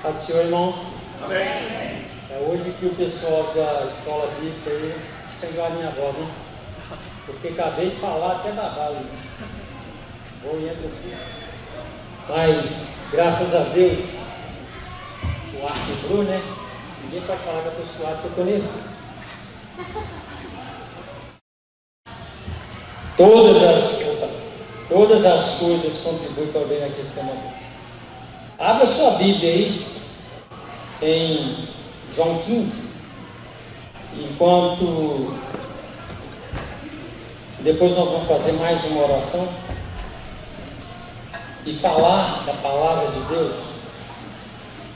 Paz do Senhor, irmãos. Amém. É hoje que o pessoal da escola bíblica aí tem a minha voz, né? Porque acabei de falar até da bala. Vou e entro aqui. Mas, graças a Deus, o ar quebrou, né? Ninguém pode falar que eu estou suado, porque eu estou nervoso. Todas as coisas contribuem para o bem daqueles que amam a Deus. Abra sua Bíblia aí, em João 15, enquanto depois nós vamos fazer mais uma oração e falar da palavra de Deus.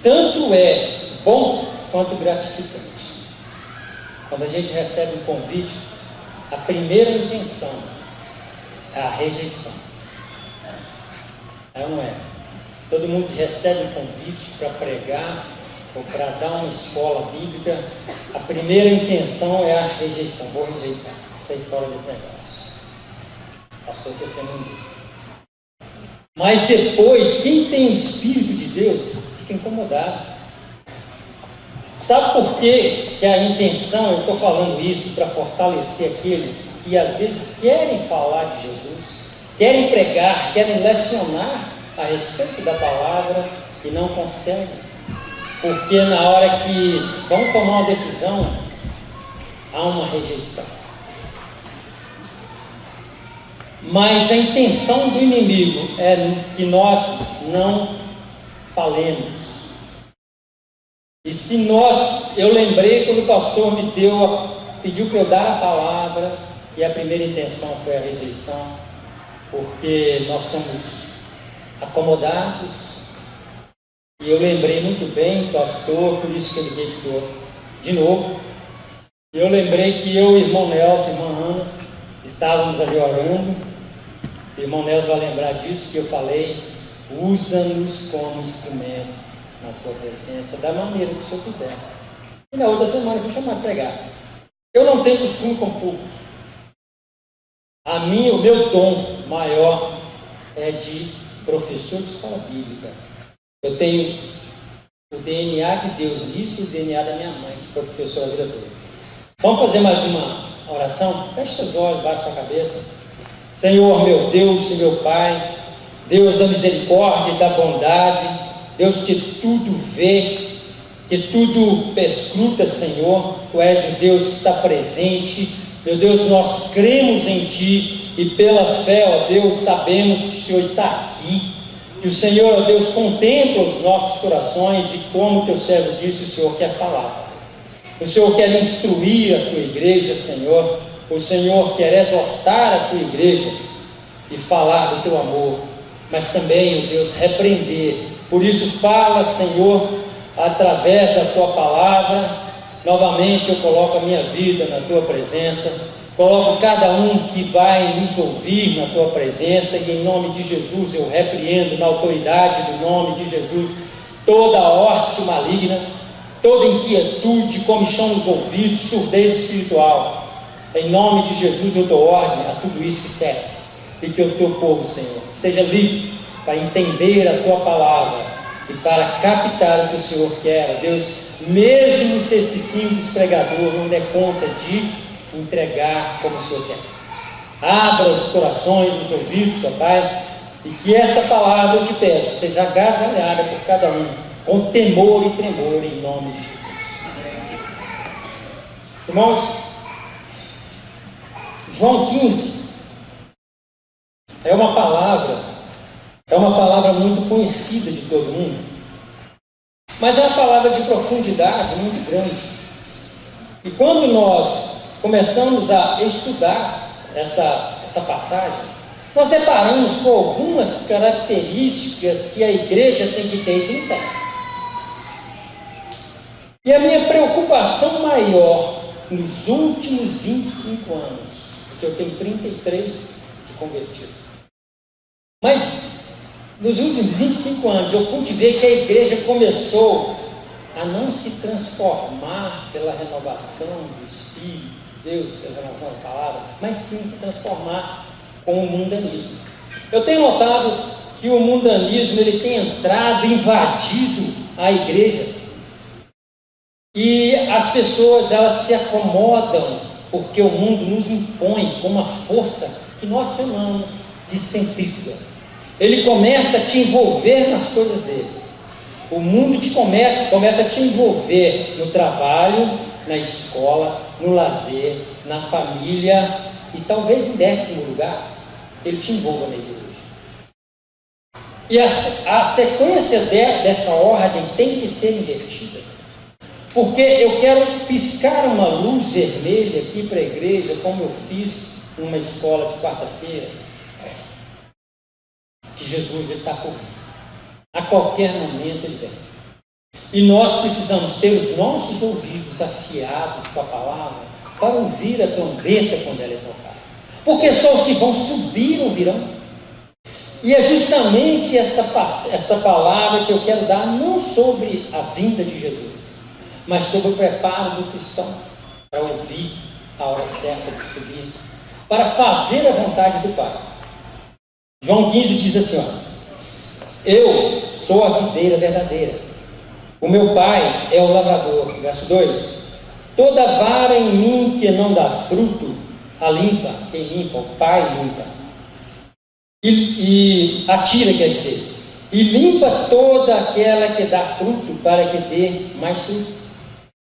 Tanto é bom quanto gratificante. Quando a gente recebe um convite, a primeira intenção é a rejeição. É ou não é? Todo mundo que recebe um convite para pregar ou para dar uma escola bíblica, a primeira intenção é a rejeição. Vou rejeitar, sair fora desse negócio. Pastor, que você não diz. Mas depois, quem tem o Espírito de Deus, fica incomodado. Sabe por quê que a intenção, eu estou falando isso para fortalecer aqueles que às vezes querem falar de Jesus, querem pregar, querem lecionar a respeito da palavra e não conseguem, porque na hora que vão tomar uma decisão, há uma rejeição. Mas a intenção do inimigo é que nós não falemos. E se eu lembrei quando o pastor pediu para eu dar a palavra, e a primeira intenção foi a rejeição, porque nós somos acomodados, e eu lembrei muito bem, pastor, por isso que eu liguei para o senhor de novo, e eu lembrei que eu, irmão Nelson e irmã Ana, estávamos ali orando, o irmão Nelson vai lembrar disso, que eu falei, usa-nos como instrumento na tua presença, da maneira que o senhor quiser. E na outra semana eu fui chamado a pregar. Eu não tenho costume com o público. O meu dom maior é de professor de escola bíblica. Eu tenho o DNA de Deus nisso e o DNA da minha mãe, que foi professora a vida toda. Vamos fazer mais uma oração? Feche seus olhos, baixe sua cabeça. Senhor, meu Deus e meu Pai, Deus da misericórdia e da bondade, Deus que tudo vê, que tudo perscruta, Senhor, Tu és o Deus que está presente. Meu Deus, nós cremos em Ti e pela fé, ó Deus, sabemos que o Senhor está aqui, que o Senhor, ó Deus, contempla os nossos corações e como Teu servo disse, o Senhor quer falar. O Senhor quer instruir a Tua igreja, Senhor. O Senhor quer exortar a Tua igreja e falar do Teu amor, mas também, ó Deus, repreender. Por isso, fala, Senhor, através da Tua palavra. Novamente eu coloco a minha vida na Tua presença, coloco cada um que vai nos ouvir na Tua presença, e em nome de Jesus eu repreendo, na autoridade do nome de Jesus, toda hoste maligna, toda inquietude, comichão nos ouvidos, surdez espiritual. Em nome de Jesus eu dou ordem a tudo isso que cesse, e que o Teu povo, Senhor, seja livre para entender a Tua palavra e para captar o que o Senhor quer, Deus, mesmo se esse simples pregador não der conta de entregar como o Senhor quer. Abra os corações, os ouvidos, ó Pai, e que esta palavra, eu te peço, seja agasalhada por cada um, com temor e tremor, em nome de Jesus. Irmãos, João 15 é uma palavra muito conhecida de todo mundo, mas é uma palavra de profundidade muito grande. E quando nós começamos a estudar essa passagem, nós deparamos com algumas características que a igreja tem que ter e que não tem. E a minha preocupação maior nos últimos 25 anos, porque eu tenho 33 de convertido, mas nos últimos 25 anos eu pude ver que a igreja começou a não se transformar pela renovação do Espírito, Deus, pela renovação da palavra, mas sim se transformar com o mundanismo. Eu tenho notado que o mundanismo ele tem entrado, invadido à igreja. E as pessoas, elas se acomodam porque o mundo nos impõe com uma força que nós chamamos de centrífuga. Ele começa a te envolver nas coisas dele. O mundo começa a te envolver no trabalho, na escola, no lazer, na família e talvez em 10º lugar, ele te envolva na igreja. E a sequência dessa ordem tem que ser invertida. Porque eu quero piscar uma luz vermelha aqui para a igreja, como eu fiz numa escola de quarta-feira, que Jesus está por vir. A qualquer momento ele vem. E nós precisamos ter os nossos ouvidos afiados com a palavra para ouvir a trombeta quando ela é tocada. Porque só os que vão subir ouvirão. E é justamente esta palavra que eu quero dar, não sobre a vinda de Jesus, mas sobre o preparo do cristão para ouvir a hora certa de subir, para fazer a vontade do Pai. João 15 diz assim, ó, eu sou a videira verdadeira, o meu Pai é o lavrador. Verso 2, toda vara em mim que não dá fruto, a limpa. Quem limpa? O Pai limpa. E atira, quer dizer, e limpa toda aquela que dá fruto, para que dê mais fruto.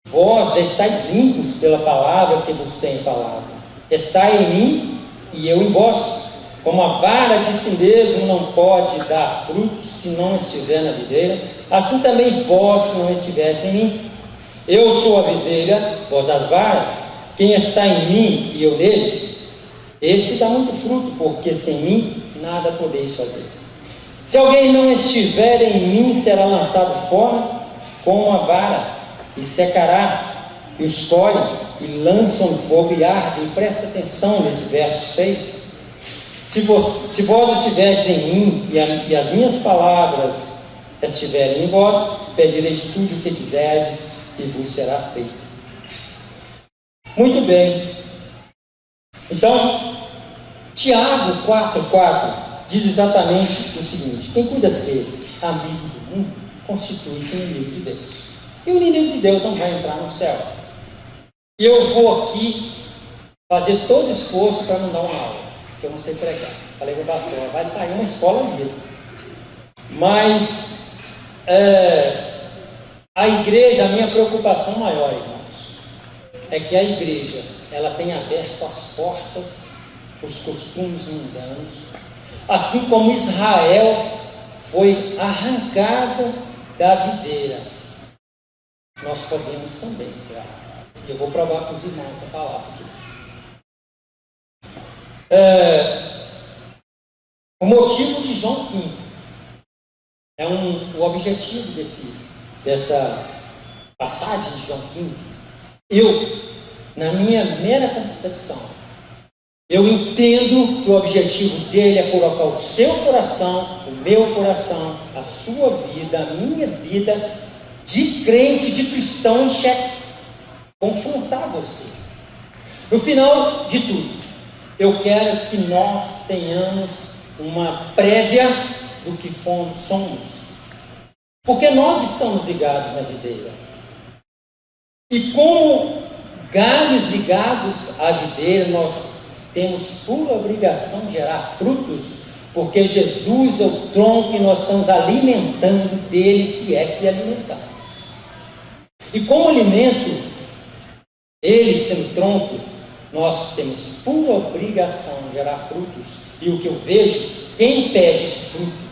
Vós já estáis limpos pela palavra que vos tenho falado. Estai em mim e eu em vós. Como a vara de si mesmo não pode dar frutos se não estiver na videira, assim também vós, se não estiverdes em mim. Eu sou a videira, vós as varas. Quem está em mim e eu nele, esse dá muito fruto, porque sem mim nada podeis fazer. Se alguém não estiver em mim, será lançado fora como a vara, e secará, e os colhem, e lançam no fogo e ardem. Presta atenção nesse verso 6. Se vós estiverdes em mim, e as minhas palavras estiverem em vós, pedireis tudo o que quiserdes, e vos será feito. Muito bem. Então, Tiago 4,4 diz exatamente o seguinte: quem cuida ser amigo do mundo, constitui-se inimigo de Deus. E o inimigo de Deus não vai entrar no céu. E eu vou aqui fazer todo esforço para não dar uma aula, porque eu não sei pregar. Falei para o pastor, vai sair uma escola mesmo. Mas a igreja, a minha preocupação maior, irmãos, é que a igreja, ela tem aberto as portas, os costumes mundanos, assim como Israel foi arrancada da videira, nós podemos também ser arrancados. E eu vou provar com os irmãos a palavra aqui. O motivo de João 15 é o objetivo dessa passagem de João 15. Eu, na minha mera concepção, eu entendo que o objetivo dele é colocar o seu coração, o meu coração, a sua vida, a minha vida de crente, de cristão em xeque, confrontar você. No final de tudo, eu quero que nós tenhamos uma prévia do que somos, porque nós estamos ligados na videira, e como galhos ligados à videira, nós temos por obrigação de gerar frutos, porque Jesus é o tronco e nós estamos alimentando dele, se é que alimentamos. E como alimento, ele sendo tronco, nós temos por obrigação de gerar frutos. E o que eu vejo, quem impede esse fruto?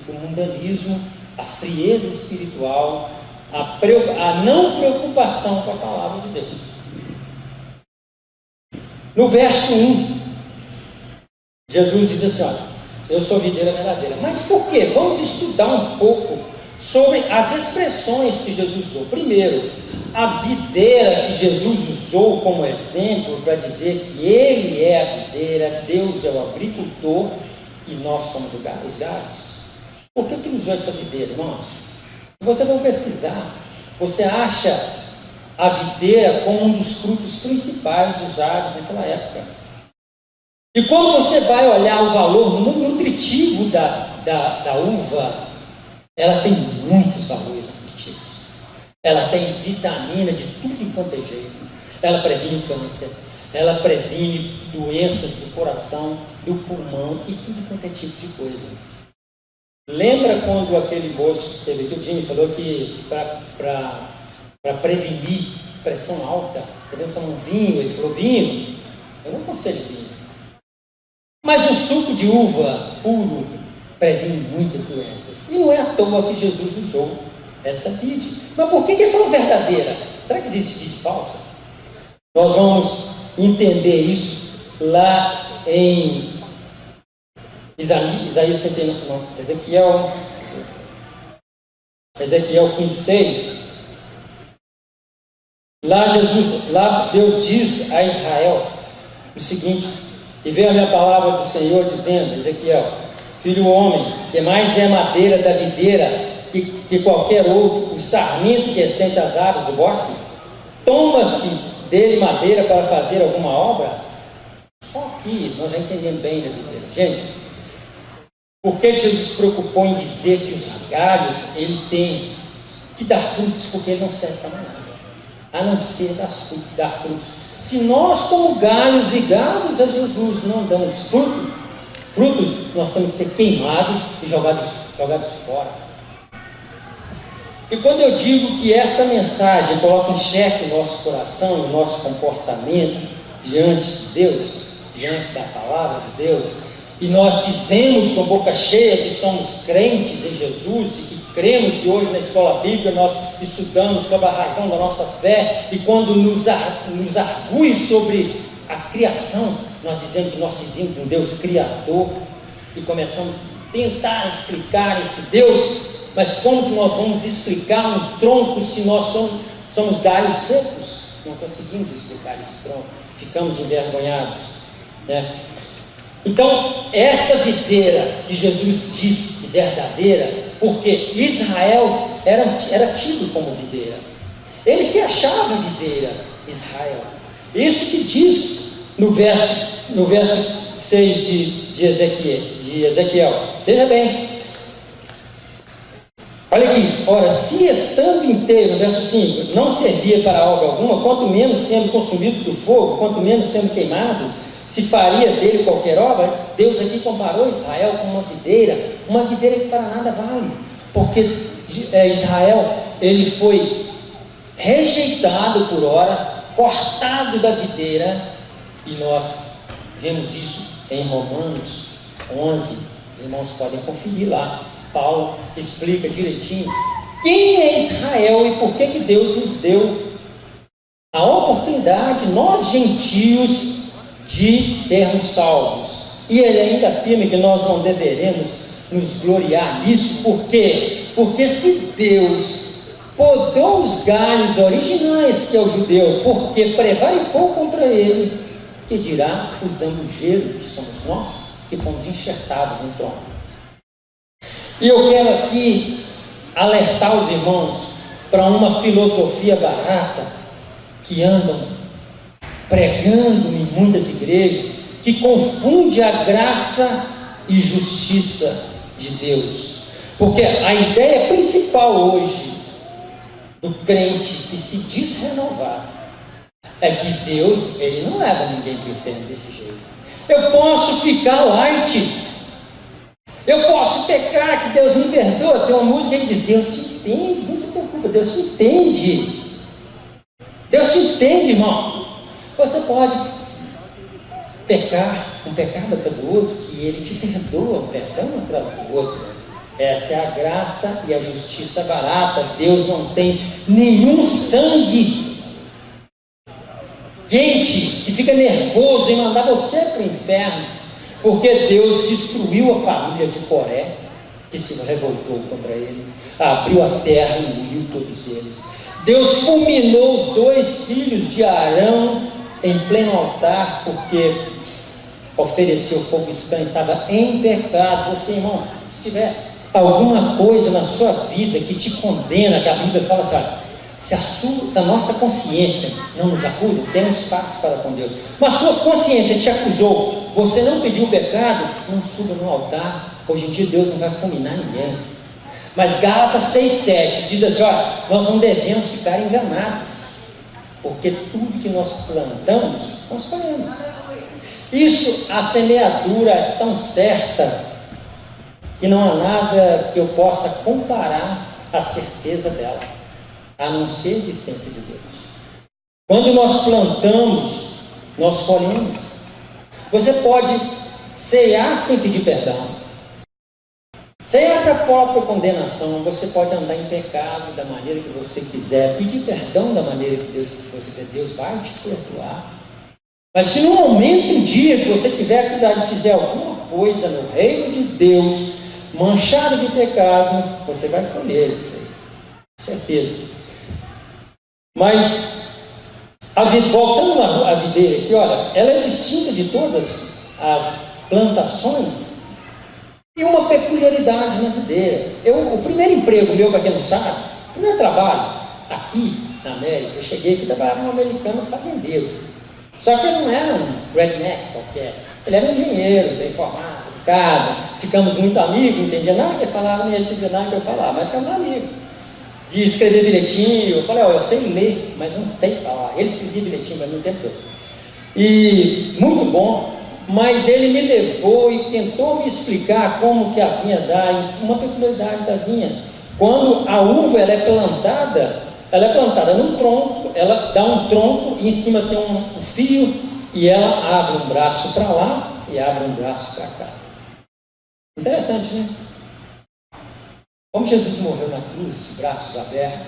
O mundanismo, a frieza espiritual, a não preocupação com a palavra de Deus. No verso 1, Jesus diz assim, olha, eu sou a videira verdadeira. Mas por quê? Vamos estudar um pouco sobre as expressões que Jesus usou. Primeiro, a videira que Jesus usou como exemplo para dizer que ele é a videira, Deus é o agricultor e nós somos os galhos. Por que ele usou essa videira, irmãos? Você vai pesquisar, você acha a videira como um dos frutos principais usados naquela época. E quando você vai olhar o valor nutritivo da uva, ela tem muitos valores nutritivos. Ela tem vitamina de tudo quanto é jeito. Ela previne câncer, ela previne doenças do coração, do pulmão e tudo quanto é tipo de coisa. Lembra quando aquele moço teve aqui, o Jimmy falou que para prevenir pressão alta, devemos tomar um vinho? Ele falou, vinho? Eu não aconselho vinho. Mas o suco de uva puro previne muitas doenças. E não é à toa que Jesus usou essa vide. Mas por que ele falou verdadeira? Será que existe vide falsa? Nós vamos entender isso lá em Isaías 59, não, Ezequiel 15:6. Lá Deus diz a Israel o seguinte: e veio a minha palavra do Senhor dizendo, Ezequiel, filho homem, que mais é madeira da videira que qualquer outro, o sarmento que estende as árvores do bosque, toma-se dele madeira para fazer alguma obra? Só aqui nós já entendemos bem da videira. Gente, por que Jesus se preocupou em dizer que os galhos ele tem que dar frutos? Porque ele não serve para nada, a não ser dar frutos. Se nós, como galhos ligados a Jesus, não damos frutos, nós temos que ser queimados e jogados fora. E quando eu digo que esta mensagem coloca em xeque o nosso coração e o nosso comportamento diante de Deus, diante da palavra de Deus, e nós dizemos com boca cheia que somos crentes em Jesus e que cremos, e hoje na escola bíblica nós estudamos sobre a razão da nossa fé, e quando nos argui sobre a criação, nós dizemos que nós servimos um Deus criador, e começamos a tentar explicar esse Deus. Mas como que nós vamos explicar um tronco se nós somos galhos secos? Não conseguimos explicar esse tronco, ficamos envergonhados, né? Então, essa videira que Jesus disse verdadeira, porque Israel era tido como videira, ele se achava videira, Israel. Isso que diz no verso 6 de Ezequiel. Veja bem. Olha aqui, ora, se estando inteiro, verso 5, não servia para obra alguma, quanto menos sendo consumido do fogo, quanto menos sendo queimado, se faria dele qualquer obra. Deus aqui comparou Israel com uma videira que para nada vale, porque Israel, ele foi rejeitado por ora, cortado da videira, e nós vemos isso em Romanos 11, os irmãos podem conferir lá. Paulo explica direitinho quem é Israel e por que Deus nos deu a oportunidade, nós gentios, de sermos salvos. E ele ainda afirma que nós não deveremos nos gloriar nisso. Por quê? Porque se Deus podou os galhos originais, que é o judeu, porque prevaricou contra ele, que dirá o zambujeiro, que somos nós, que fomos enxertados no tronco. E eu quero aqui alertar os irmãos para uma filosofia barata que andam pregando em muitas igrejas, que confunde a graça e justiça de Deus. Porque a ideia principal hoje do crente que se diz renovar é que Deus, ele não leva ninguém para o inferno desse jeito. Eu posso ficar light, eu posso pecar, que Deus me perdoa. Tem uma música que diz, Deus te entende, não se preocupa, Deus te entende. Deus te entende, irmão. Você pode pecar, um pecado atrás do outro, que ele te perdoa, um perdão atrás do outro. Essa é a graça e a justiça barata. Deus não tem nenhum sangue quente que fica nervoso em mandar você para o inferno. Porque Deus destruiu a família de Coré, que se revoltou contra ele, abriu a terra e engoliu todos eles. Deus fulminou os 2 filhos de Arão em pleno altar, porque ofereceu fogo estranho, estava em pecado. Você, irmão, se tiver alguma coisa na sua vida que te condena, que a Bíblia fala assim, se a nossa consciência não nos acusa, temos paz para com Deus. Mas sua consciência te acusou, você não pediu o pecado, não suba no altar. Hoje em dia Deus não vai fulminar ninguém. Mas Gálatas 6,7 diz assim: olha, nós não devemos ficar enganados, porque tudo que nós plantamos, nós colhemos. Isso, a semeadura é tão certa que não há nada que eu possa comparar a certeza dela, a não ser a existência de Deus. Quando nós plantamos, nós colhemos. Você pode cear sem pedir perdão, cear para a própria condenação. Você pode andar em pecado da maneira que você quiser, pedir perdão da maneira que você quiser. Deus vai te perdoar. Mas se no momento, um dia que você tiver acusado de fizer alguma coisa no reino de Deus, manchado de pecado, você vai colher isso aí, com certeza. Mas voltando à videira aqui, olha, ela é distinta de todas as plantações e uma peculiaridade na videira. O primeiro emprego meu, para quem não sabe, o primeiro trabalho aqui na América, eu cheguei aqui, trabalhava um americano fazendeiro. Só que ele não era um redneck qualquer, ele era um engenheiro, bem formado, educado, ficamos muito amigos, não entendia nada que ele falava, nem ele entendia nada que eu falava, mas ficamos amigos. De escrever bilhetinho, eu falei, eu sei ler, mas não sei falar. Ele escrevia bilhetinho, mas no tempo todo. E muito bom, mas ele me levou e tentou me explicar como que a vinha dá, uma peculiaridade da vinha. Quando a uva ela é plantada num tronco, ela dá um tronco e em cima tem um fio e ela abre um braço para lá e abre um braço para cá. Interessante, né? Como Jesus morreu na cruz, braços abertos,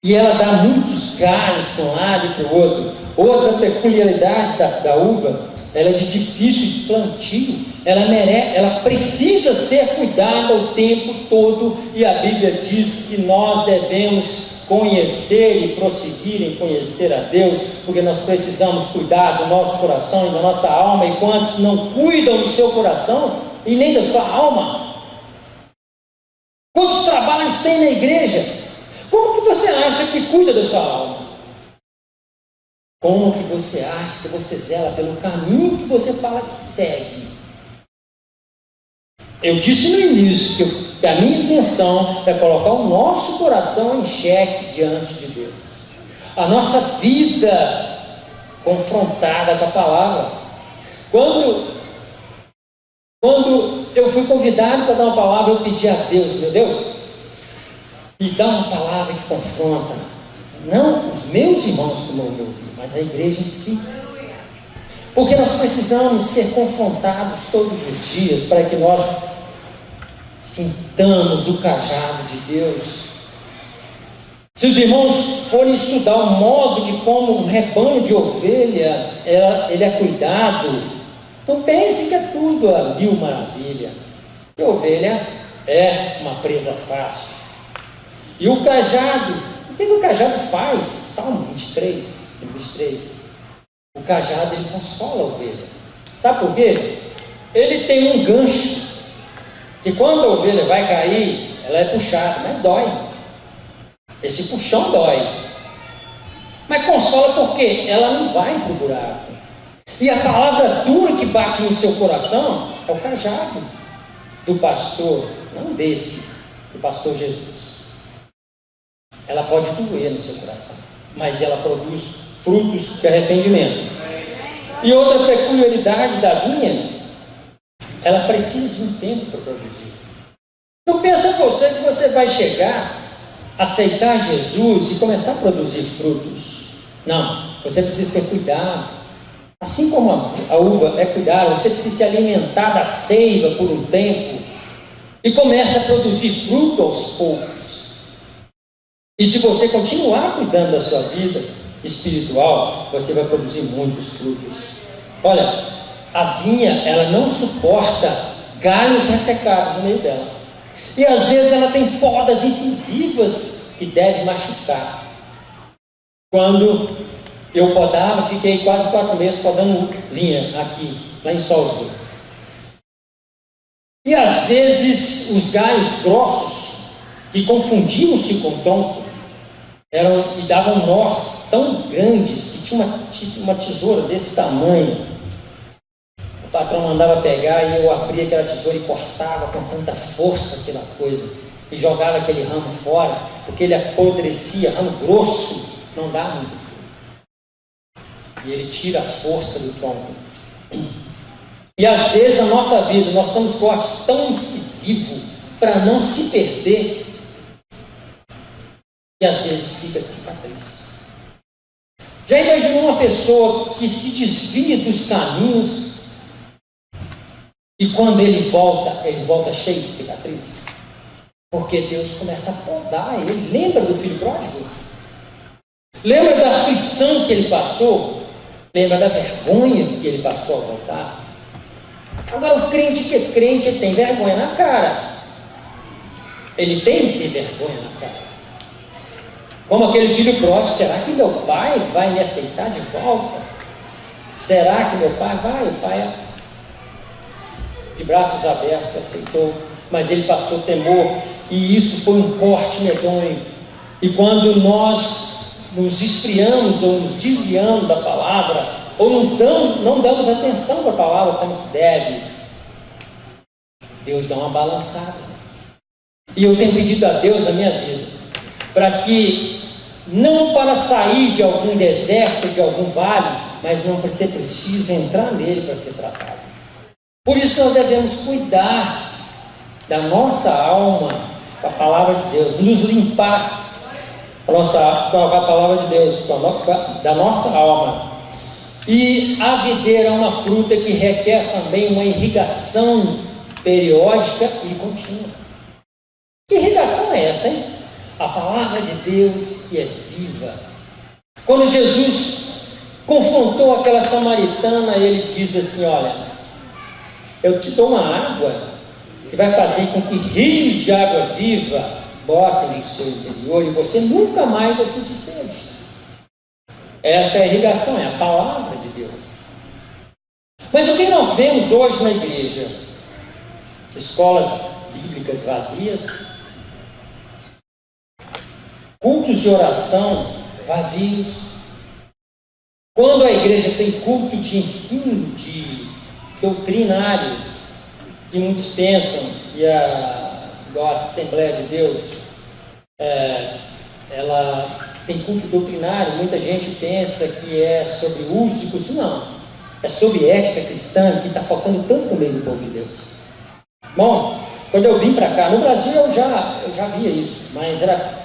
e ela dá muitos galhos para um lado e para o outro. Outra peculiaridade da uva, ela é de difícil plantio, ela precisa ser cuidada o tempo todo, e a Bíblia diz que nós devemos conhecer e prosseguir em conhecer a Deus, porque nós precisamos cuidar do nosso coração e da nossa alma, e quantos não cuidam do seu coração e nem da sua alma? Quantos trabalhos tem na igreja? Como que você acha que cuida da sua alma? Como que você acha que você zela pelo caminho que você fala que segue? Eu disse no início que a minha intenção é colocar o nosso coração em xeque diante de Deus. A nossa vida confrontada com a palavra. Quando eu fui convidado para dar uma palavra, eu pedi a Deus, meu Deus, me dá uma palavra que confronta, não os meus irmãos como eu ouvi, mas a igreja em si. Porque nós precisamos ser confrontados todos os dias para que nós sintamos o cajado de Deus. Se os irmãos forem estudar o modo de como um rebanho de ovelha ele é cuidado, então pense que é tudo a mil maravilha. E a ovelha é uma presa fácil. E o cajado, o que o cajado faz? Salmo 23. O cajado ele consola a ovelha. Sabe por quê? Ele tem um gancho, que quando a ovelha vai cair, ela é puxada, mas dói. Esse puxão dói. Mas consola porque ela não vai para o buraco. E a palavra dura que bate no seu coração é o cajado do pastor, não do pastor Jesus. Ela pode doer no seu coração, mas ela produz frutos de arrependimento. E outra peculiaridade da vinha, ela precisa de um tempo para produzir. Não pensa você que você vai chegar, aceitar Jesus e começar a produzir frutos. Não, você precisa ser cuidado. Assim como a uva é cuidada, você precisa se alimentar da seiva por um tempo e começa a produzir fruto aos poucos. E se você continuar cuidando da sua vida espiritual, você vai produzir muitos frutos. Olha, a vinha, ela não suporta galhos ressecados no meio dela. E às vezes ela tem podas incisivas que devem machucar. Quando eu podava, fiquei quase 4 meses podando vinha aqui, lá em Salisbury. E às vezes os galhos grossos, que confundiam-se com o tronco, e davam nós tão grandes, que tinha uma tesoura desse tamanho. O patrão mandava pegar e eu abria aquela tesoura e cortava com tanta força aquela coisa. e jogava aquele ramo fora, porque ele apodrecia, ramo grosso, não dá muito fruto. E ele tira a força do tronco. E às vezes na nossa vida nós temos corte tão incisivo para não se perder, e às vezes fica cicatriz. Já imaginou uma pessoa que se desvia dos caminhos e quando ele volta cheio de cicatriz? Porque Deus começa a podar ele. Lembra do filho pródigo? Lembra da aflição que ele passou? Lembra da vergonha que ele passou ao voltar? Agora, o crente que é crente, ele tem vergonha na cara. Ele tem que ter vergonha na cara. Como aquele filho pródigo, será que meu pai vai me aceitar de volta? Será que meu pai vai? O pai, de braços abertos, aceitou, mas ele passou temor, e isso foi um corte medonho. E quando nós nos esfriamos ou nos desviamos da palavra, ou não damos atenção para a palavra como se deve, Deus dá uma balançada. E eu tenho pedido a Deus na minha vida, para que, não para sair de algum deserto, de algum vale, mas não você precisa entrar nele para ser tratado. Por isso que nós devemos cuidar da nossa alma com a palavra de Deus, nos limpar com a palavra de Deus, da nossa alma. E a videira é uma fruta que requer também uma irrigação periódica e contínua. Que irrigação é essa, hein? A palavra de Deus que é viva. Quando Jesus confrontou aquela samaritana, ele diz assim: olha, eu te dou uma água que vai fazer com que rios de água viva botem no seu interior e você nunca mais vai sentir sede. Essa é a irrigação, é a palavra de Deus. Mas o que nós vemos hoje na igreja? Escolas bíblicas vazias, cultos de oração vazios. Quando a igreja tem culto de ensino, de doutrinário, que muitos pensam que a Assembleia de Deus, ela tem culto doutrinário, muita gente pensa que é sobre usos e costumes. Não, é sobre ética cristã, que está faltando tanto no meio do povo de Deus. Bom, quando eu vim para cá, no Brasil eu já via isso, mas era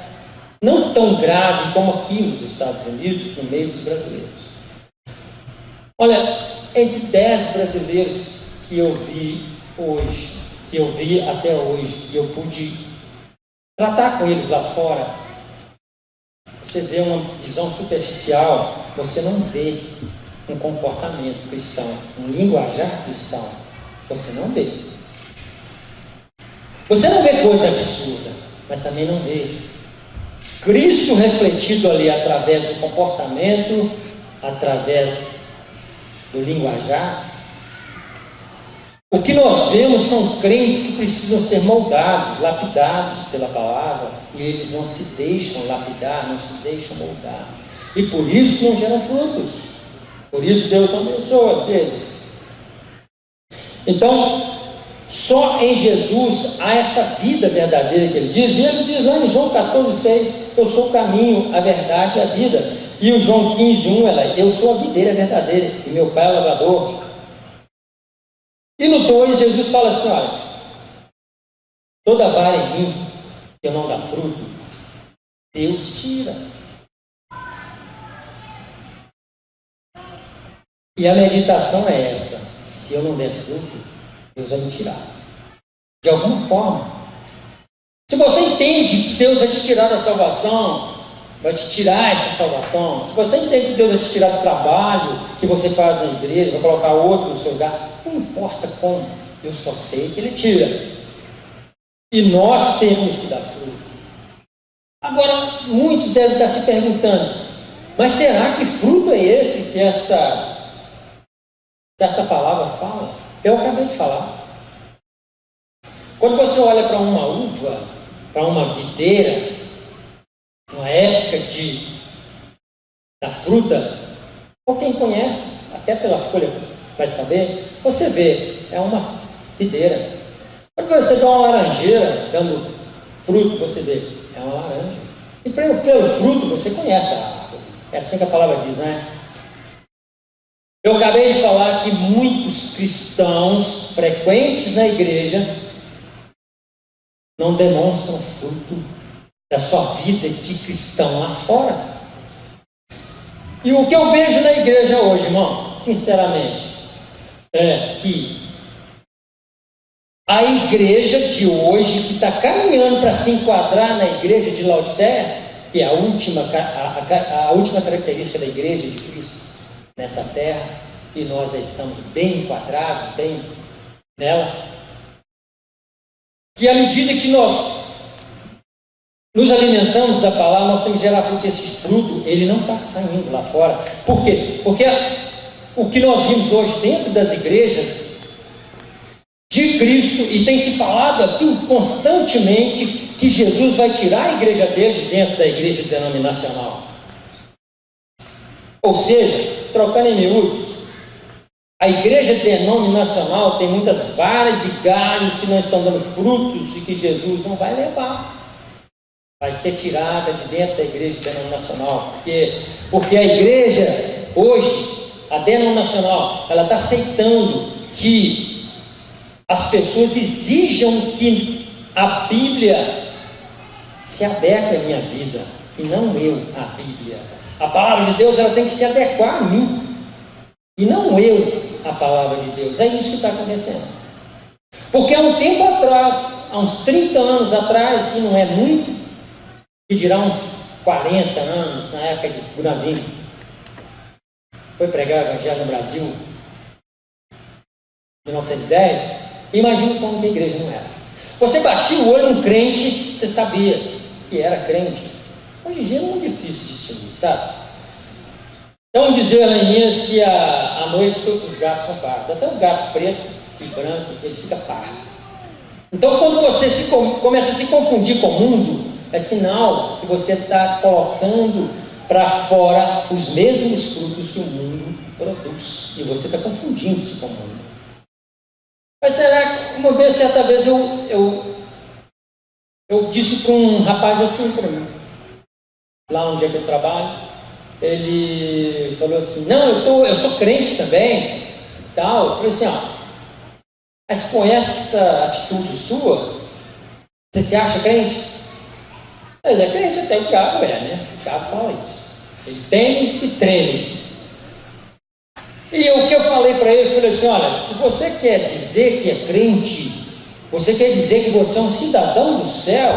não tão grave como aqui nos Estados Unidos, no meio dos brasileiros. Olha, entre 10 brasileiros que eu vi hoje, que eu vi até hoje, que eu pude tratar com eles lá fora, você vê uma visão superficial, você não vê um comportamento cristão, um linguajar cristão, você não vê. Você não vê coisa absurda, mas também não vê Cristo refletido ali através do comportamento, através do linguajar. O que nós vemos são crentes que precisam ser moldados, lapidados pela palavra, e eles não se deixam lapidar, não se deixam moldar, e por isso não geram frutos. Por isso Deus não abençoa às vezes. Então, só em Jesus há essa vida verdadeira que ele diz, e ele diz lá em João 14,6, eu sou o caminho, a verdade e a vida. E o João 15,1, eu sou a videira verdadeira, e meu pai é o lavrador. E no 2, Jesus fala assim: olha, toda vara em mim que não dá fruto, Deus tira. E a meditação é essa: se eu não der fruto, Deus vai me tirar, de alguma forma. Se você entende que Deus vai te tirar da salvação, vai te tirar essa salvação. Se você entende que Deus vai te tirar do trabalho que você faz na igreja, vai colocar outro no seu lugar, não importa como, eu só sei que Ele tira. E nós temos que dar fruto. Agora, muitos devem estar se perguntando: mas será que fruto é esse que esta palavra fala? Eu acabei de falar. Quando você olha para uma uva, para uma videira, uma época da fruta, ou quem conhece, até pela folha vai saber, você vê, é uma videira. Quando você dá uma laranjeira dando fruto você vê, é uma laranja. E pelo fruto você conhece a árvore. É assim que a palavra diz, né? Eu acabei de falar que muitos cristãos frequentes na igreja não demonstram fruto da sua vida de cristão lá fora. E o que eu vejo na igreja hoje, irmão, sinceramente, é que a igreja de hoje, que está caminhando para se enquadrar na igreja de Laodiceia, que é a última característica da igreja de Cristo nessa terra, e nós já estamos bem enquadrados, bem nela, que à medida que nós nos alimentamos da palavra, nós temos que gerar fruto. Esse fruto, ele não está saindo lá fora. Por quê? Porque o que nós vimos hoje dentro das igrejas de Cristo, e tem se falado aqui constantemente, que Jesus vai tirar a igreja dele de dentro da igreja denominacional. Ou seja, trocando em miúdos, a igreja denominacional tem muitas varas e galhos que não estão dando frutos e que Jesus não vai levar. Vai ser tirada de dentro da igreja denominacional. Porque a igreja, hoje, a denominacional, ela está aceitando que as pessoas exijam que a Bíblia se adeque à minha vida, e não eu à Bíblia. A palavra de Deus, ela tem que se adequar a mim, e não eu à palavra de Deus. É isso que está acontecendo. Porque há um tempo atrás, há uns 30 anos atrás, e não é muito, que dirá uns 40 anos, na época de Buravim, foi pregar o Evangelho no Brasil, em 1910, imagina como que a igreja não era. Você batia o olho num crente, você sabia que era crente. Hoje em dia é muito difícil distinguir, sabe? Então dizer lá em Minas que à noite todos os gatos são pardos, até o gato preto e branco, ele fica pardo. Então quando você começa a se confundir com o mundo, é sinal que você está colocando para fora os mesmos frutos que o mundo produz, e você está confundindo-se com o mundo. Mas será que uma vez, certa vez, eu disse para um rapaz assim para mim, lá onde é que eu trabalho, ele falou assim, não, eu sou crente também, tal. Eu falei assim, mas com essa atitude sua, você se acha crente? Ele é crente, até o diabo né? O diabo fala isso. Ele teme e treme. E o que eu falei para ele, eu falei assim, olha, se você quer dizer que é crente, você quer dizer que você é um cidadão do céu,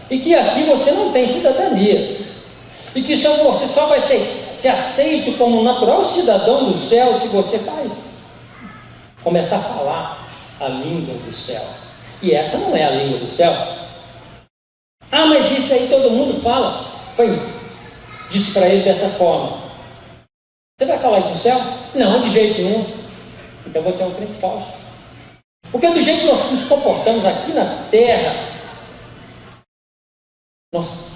e que aqui você não tem cidadania, e que você só vai ser aceito como um natural cidadão do céu se você começar a falar a língua do céu. E essa não é a língua do céu. Mas isso aí todo mundo fala. Disse para ele dessa forma: você vai falar isso no céu? Não, de jeito nenhum. Então você é um crente falso. Porque do jeito que nós nos comportamos aqui na terra, nós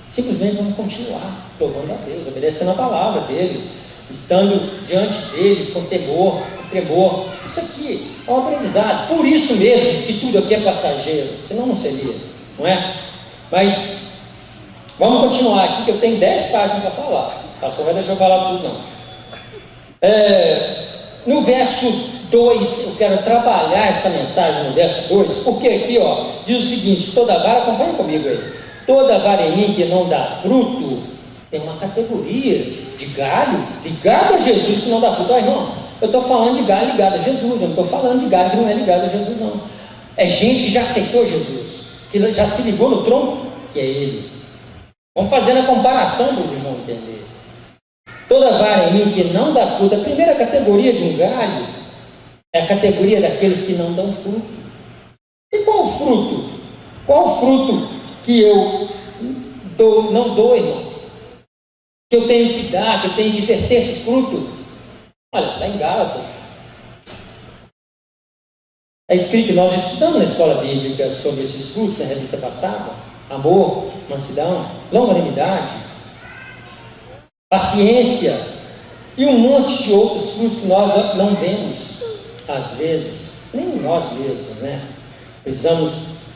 simplesmente vamos continuar louvando a Deus, obedecendo a palavra dele, estando diante dele com temor, com tremor. Isso aqui é um aprendizado. Por isso mesmo que tudo aqui é passageiro, senão não seria, não é? Mas vamos continuar aqui, que eu tenho 10 páginas para falar. O pastor vai deixar eu falar tudo, não. No verso 2, eu quero trabalhar essa mensagem no verso 2, porque aqui diz o seguinte: toda vara, acompanha comigo aí, toda vara em mim que não dá fruto, tem uma categoria de galho ligado a Jesus que não dá fruto. Irmão, eu estou falando de galho ligado a Jesus, eu não estou falando de galho que não é ligado a Jesus, não. É gente que já aceitou Jesus, que já se ligou no tronco, que é Ele. Vamos fazendo a comparação para os irmãos entender. Toda vara em mim que não dá fruto, a primeira categoria de um galho é a categoria daqueles que não dão fruto. E qual o fruto? Qual o fruto que eu não dou, irmão? Que eu tenho que dar, que eu tenho que verter esse fruto? Olha, está em Gálatas. É escrito, nós estudamos na escola bíblica sobre esses frutos na revista passada: amor, mansidão, longanimidade, paciência e um monte de outros frutos que nós não vemos, às vezes, nem nós mesmos, né? Precisamos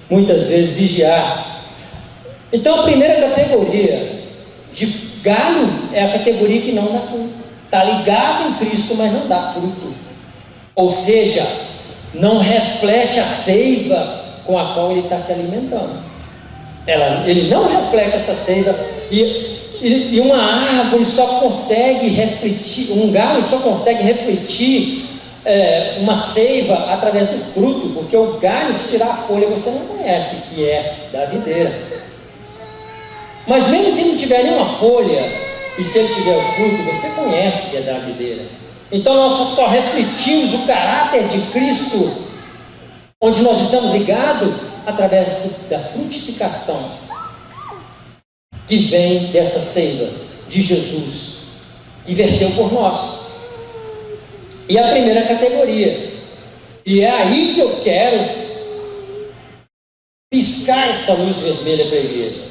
muitas vezes vigiar. Então a primeira categoria de galho é a categoria que não dá fruto. Está ligado em Cristo, mas não dá fruto. Ou seja, não reflete a seiva com a qual ele está se alimentando. Ele não reflete essa seiva. E uma árvore só consegue refletir, um galho só consegue refletir uma seiva através do fruto, porque o galho, se tirar a folha, você não conhece, que é da videira. Mas mesmo que não tiver nenhuma folha, e se ele tiver o fruto, você conhece que é da videira. Então nós só refletimos o caráter de Cristo, onde nós estamos ligados através da frutificação que vem dessa seiva de Jesus, que verteu por nós. E a primeira categoria, e é aí que eu quero piscar essa luz vermelha para a igreja,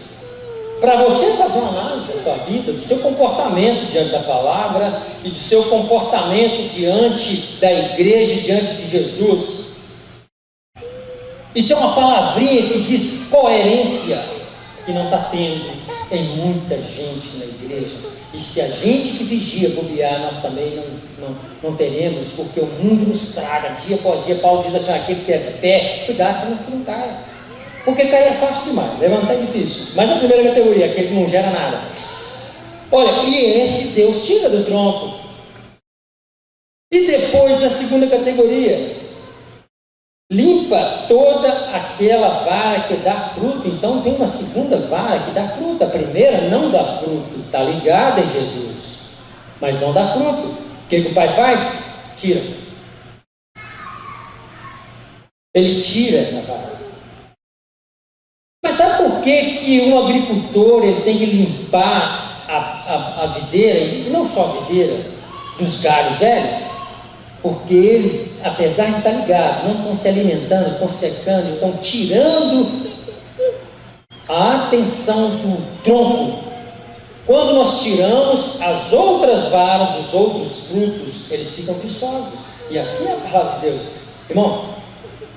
para você fazer uma análise da sua vida, do seu comportamento diante da palavra e do seu comportamento diante da igreja, diante de Jesus. E tem uma palavrinha que diz coerência, que não está tendo em muita gente na igreja. E se a gente que vigia bobear, nós também não teremos, porque o mundo nos traga dia após dia. Paulo diz assim: aquele que é de pé, cuidado para que não caia, porque cair é fácil demais, levantar é difícil. Mas a primeira categoria, aquele que não gera nada. Olha, e esse Deus tira do tronco. E depois a segunda categoria, limpa toda aquela vara que dá fruto. Então tem uma segunda vara que dá fruto. A primeira não dá fruto, está ligada em Jesus, mas não dá fruto. O que o Pai faz? Tira. Ele tira essa vara. Mas sabe por que um agricultor ele tem que limpar a videira, e não só a videira, dos galhos velhos? Porque eles, apesar de estar ligados, não estão se alimentando, estão secando, estão tirando a atenção do tronco. Quando nós tiramos as outras varas, os outros frutos, eles ficam viçosos. E assim é a palavra de Deus. Irmão,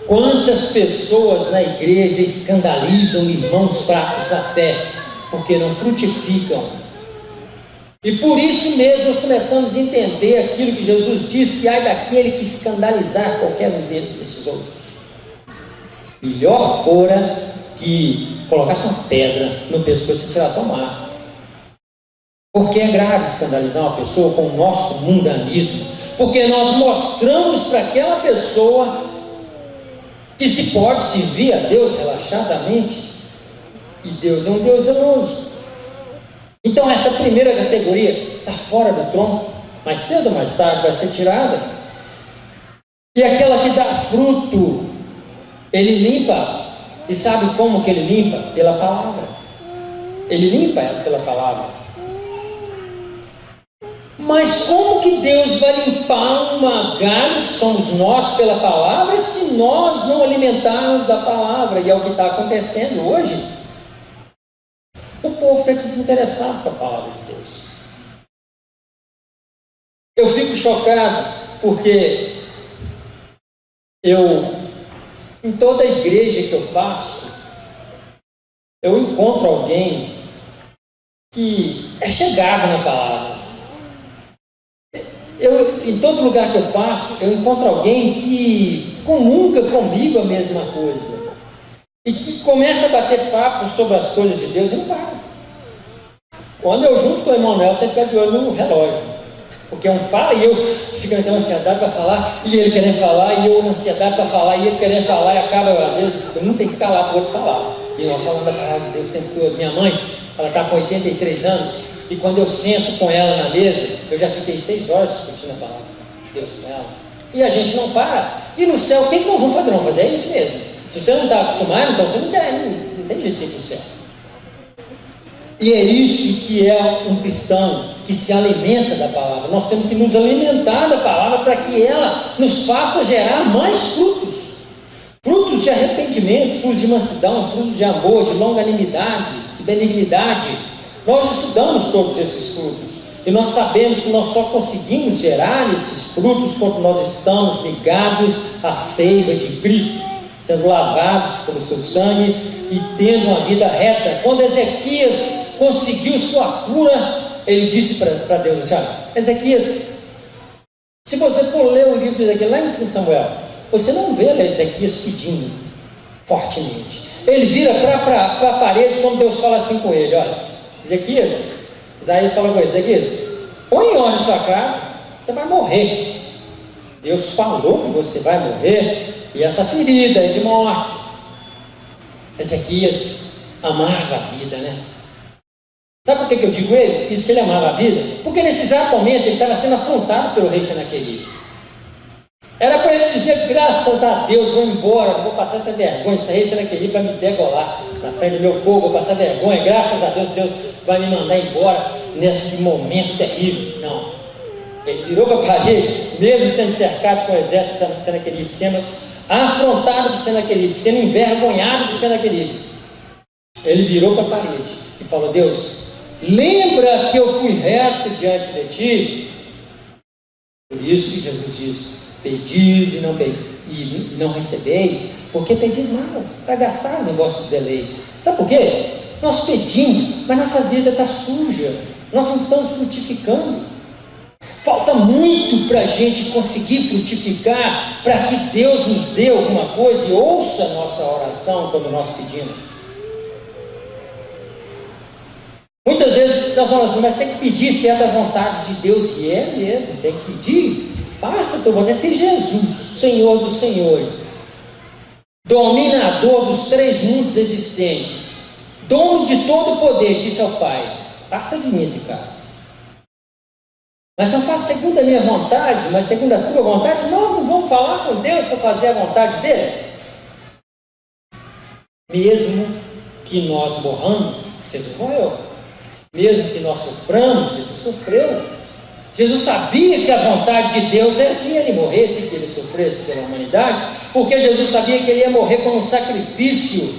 quantas pessoas na igreja escandalizam irmãos fracos na fé, porque não frutificam. E por isso mesmo nós começamos a entender aquilo que Jesus disse, que ai daquele que escandalizar qualquer um desses outros. Melhor fora que colocasse uma pedra no pescoço e tirar tomar. Porque é grave escandalizar uma pessoa com o nosso mundanismo, porque nós mostramos para aquela pessoa que se pode servir a Deus relaxadamente, e Deus é um Deus zeloso. Então essa primeira categoria está fora do tronco, mas cedo ou mais tarde vai ser tirada. E aquela que dá fruto, ele limpa. E sabe como que ele limpa? Pela palavra. Ele limpa ela pela palavra. Mas como que Deus vai limpar uma galho que somos nós pela palavra, se nós não alimentarmos da palavra? E é o que está acontecendo hoje. O povo está desinteressado com a palavra de Deus. Eu fico chocado porque em toda a igreja que eu passo, eu encontro alguém que é chegado na palavra. Em todo lugar que eu passo, eu encontro alguém que comunga comigo a mesma coisa. E que começa a bater papo sobre as coisas de Deus e não para. Quando eu junto com o Emanuel, tem que ficar de olho no relógio. Porque um fala e eu fico naquela ansiedade para falar, e ele querendo falar, e eu na ansiedade para falar, e ele querendo falar, e acaba, às vezes, eu não tenho que calar para o outro falar. E nós falamos da palavra de Deus o tempo todo. Minha mãe, ela está com 83 anos, e quando eu sento com ela na mesa, eu já fiquei 6 horas discutindo a palavra de Deus com ela. E a gente não para. E no céu, o que nós vamos fazer? Vamos fazer isso mesmo. Se você não está acostumado, então você não tem jeito de ir para o céu. E é isso que é um cristão que se alimenta da palavra. Nós temos que nos alimentar da palavra para que ela nos faça gerar mais frutos. Frutos de arrependimento, frutos de mansidão, frutos de amor, de longanimidade, de benignidade. Nós estudamos todos esses frutos. E nós sabemos que nós só conseguimos gerar esses frutos quando nós estamos ligados à seiva de Cristo. sendo lavados pelo seu sangue e tendo uma vida reta. Quando Ezequias conseguiu sua cura, ele disse para Deus assim: olha, Ezequias, se você for ler o livro de Ezequias, lá em 2 Samuel, você não vê Ezequias pedindo fortemente. Ele vira para a parede quando Deus fala assim com ele: olha, Ezequias, Isaías fala com ele: Ezequias, põe em ordem sua casa, você vai morrer. Deus falou que você vai morrer, e essa ferida é de morte. Ezequias amava a vida, né? Sabe por que eu digo isso que ele amava a vida? Porque nesse exato momento ele estava sendo afrontado pelo rei Senaqueribe. Era para ele dizer: graças a Deus, vou embora, não vou passar essa vergonha, esse rei Senaqueribe vai me degolar na frente do meu povo, vou passar vergonha, graças a Deus, Deus vai me mandar embora nesse momento terrível. Não, ele virou para a parede, mesmo sendo cercado com o exército de Senaqueribe, sendo afrontado por Senaqueribe, sendo envergonhado por Senaqueribe. Ele virou para a parede e falou: Deus, lembra que eu fui reto diante de ti? Por isso que Jesus diz: pedis e não recebeis, porque pedis mal, para gastar os vossos deleites. Sabe por quê? Nós pedimos, mas nossa vida está suja, nós não estamos frutificando. Falta muito para a gente conseguir frutificar, para que Deus nos dê alguma coisa e ouça a nossa oração quando nós pedimos. Muitas vezes nós falamos assim: mas tem que pedir certa vontade de Deus, e é mesmo, tem que pedir. Faça a tua vontade. Se Jesus, Senhor dos senhores, dominador dos 3 mundos existentes, dono de todo o poder, disse ao Pai: passa de mim esse cálice, mas não faça segundo a minha vontade, mas segundo a tua vontade. Nós não vamos falar com Deus para fazer a vontade dele? Mesmo que nós morramos, Jesus morreu. Mesmo que nós soframos, Jesus sofreu. Jesus sabia que a vontade de Deus era que ele morresse, que ele sofresse pela humanidade, porque Jesus sabia que ele ia morrer como um sacrifício.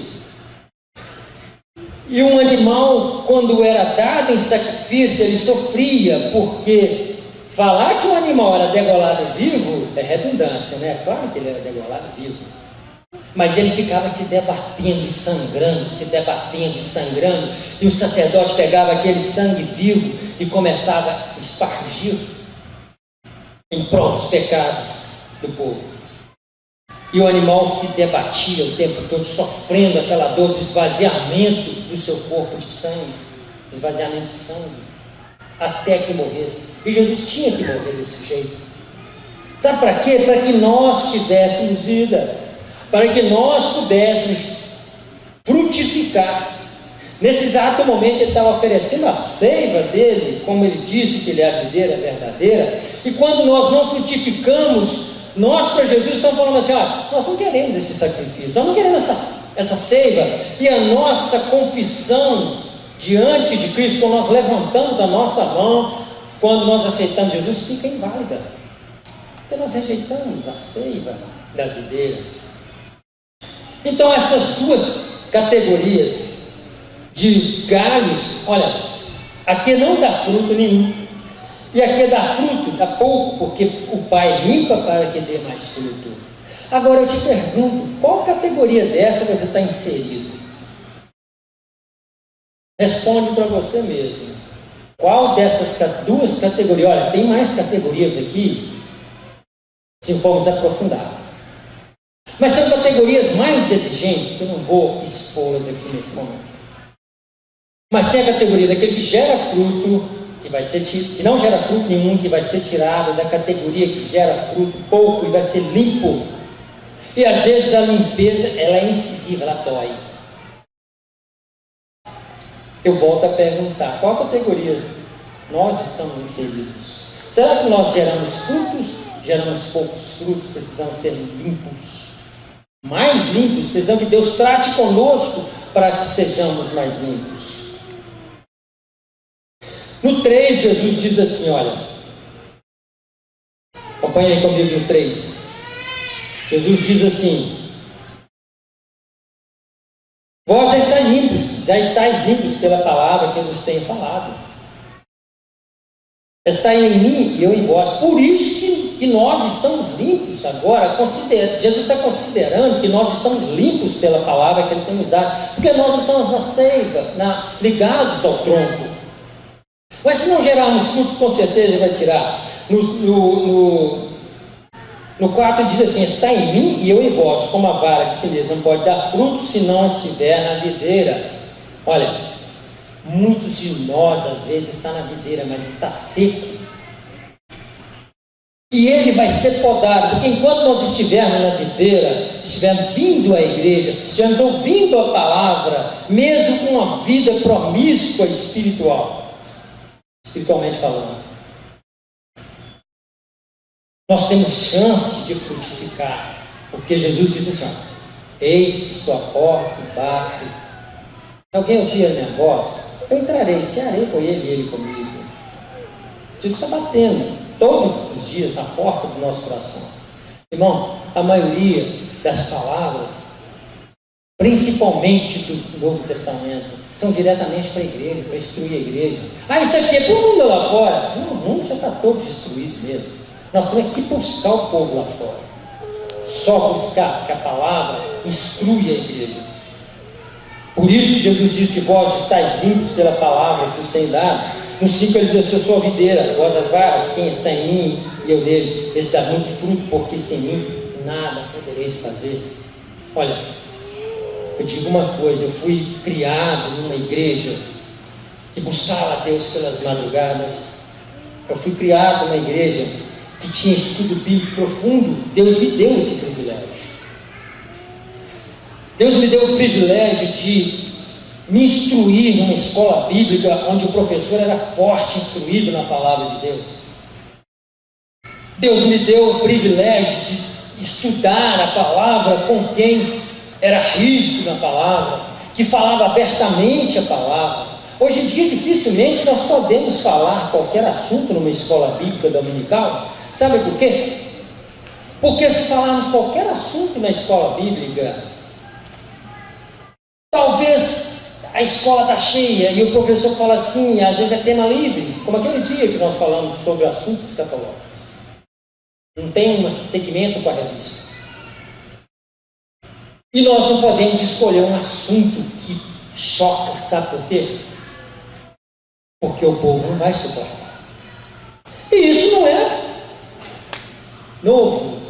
E um animal, quando era dado em sacrifício, ele sofria, porque falar que um animal era degolado vivo é redundância, né? Claro que ele era degolado vivo, mas ele ficava se debatendo e sangrando, e o sacerdote pegava aquele sangue vivo e começava a espargir em prol dos pecados do povo. E o animal se debatia o tempo todo, sofrendo aquela dor do esvaziamento do seu corpo de sangue, esvaziamento de sangue, até que morresse. E Jesus tinha que morrer desse jeito. Sabe para quê? Para que nós tivéssemos vida, para que nós pudéssemos frutificar. Nesse exato momento ele estava oferecendo a seiva dele, como ele disse que ele é a videira verdadeira. E quando nós não frutificamos, nós para Jesus estamos falando assim: nós não queremos esse sacrifício, nós não queremos essa seiva. E a nossa confissão diante de Cristo, quando nós levantamos a nossa mão, quando nós aceitamos Jesus, fica inválida, porque nós rejeitamos a seiva da videira. Então essas duas categorias de galhos, olha, aqui não dá fruto nenhum, e aqui dá fruto, dá pouco, porque o Pai limpa para que dê mais fruto. Agora eu te pergunto, qual categoria dessa você está inserido? Responde para você mesmo. Qual dessas 2 categorias? Olha, tem mais categorias aqui, se formos aprofundar, mas são categorias mais exigentes, que eu não vou expô-las aqui nesse momento. Mas tem a categoria daquele que gera fruto, que não gera fruto nenhum, que vai ser tirado, da categoria que gera fruto pouco e vai ser limpo. E às vezes a limpeza, ela é incisiva, ela dói. Eu volto a perguntar: qual categoria nós estamos inseridos? Será que nós geramos frutos? Geramos poucos frutos? Precisamos ser limpos, mais limpos. Precisamos que Deus trate conosco para que sejamos mais limpos. No 3, Jesus diz assim, olha, acompanha aí comigo no 3. Jesus diz assim: vós já estáis limpos pela palavra que eu vos tenho falado. Estai em mim e eu em vós. Por isso que e nós estamos limpos agora. Jesus está considerando que nós estamos limpos pela palavra que Ele tem nos dado, porque nós estamos na seiva, ligados ao tronco. Mas se não gerarmos fruto, com certeza Ele vai tirar. No 4 diz assim: está em mim e eu em vós, como a vara de si mesmo não pode dar fruto se não estiver na videira. Olha, muitos de nós às vezes está na videira, mas está seco. E ele vai ser podado, porque enquanto nós estivermos na videira, estivermos vindo à igreja, estivermos ouvindo a palavra, mesmo com uma vida promíscua espiritualmente falando, nós temos chance de frutificar, porque Jesus disse assim: eis que estou à porta e bato. Se alguém ouvir a minha voz, eu entrarei, cearei com ele e ele comigo. Jesus está batendo todos os dias na porta do nosso coração. Irmão, a maioria das palavras, principalmente do Novo Testamento, são diretamente para a igreja, para instruir a igreja. Isso aqui é para o mundo lá fora. Não, o mundo já está todo destruído mesmo. Nós temos que buscar o povo lá fora. Só buscar, porque a palavra instrui a igreja. Por isso Jesus diz que vós estáis limpos pela palavra que vos tem dado. No 5 ele diz: eu sou a videira, vós as varas, quem está em mim e eu nele, esse dá muito fruto, porque sem mim nada podereis fazer. Olha, eu digo uma coisa: eu fui criado numa igreja que buscava a Deus pelas madrugadas. Eu fui criado numa igreja que tinha estudo bíblico profundo. Deus me deu esse privilégio. Deus me deu o privilégio de me instruir numa escola bíblica onde o professor era forte, instruído na palavra de Deus. Deus me deu o privilégio de estudar a palavra com quem era rígido na palavra, que falava abertamente a palavra. Hoje em dia, dificilmente nós podemos falar qualquer assunto numa escola bíblica dominical. Sabe por quê? Porque se falarmos qualquer assunto na escola bíblica, talvez a escola está cheia e o professor fala assim, às vezes é tema livre, como aquele dia que nós falamos sobre assuntos escatológicos. Não tem um segmento para a revista. E nós não podemos escolher um assunto que choca, sabe por quê? Porque o povo não vai suportar. E isso não é novo.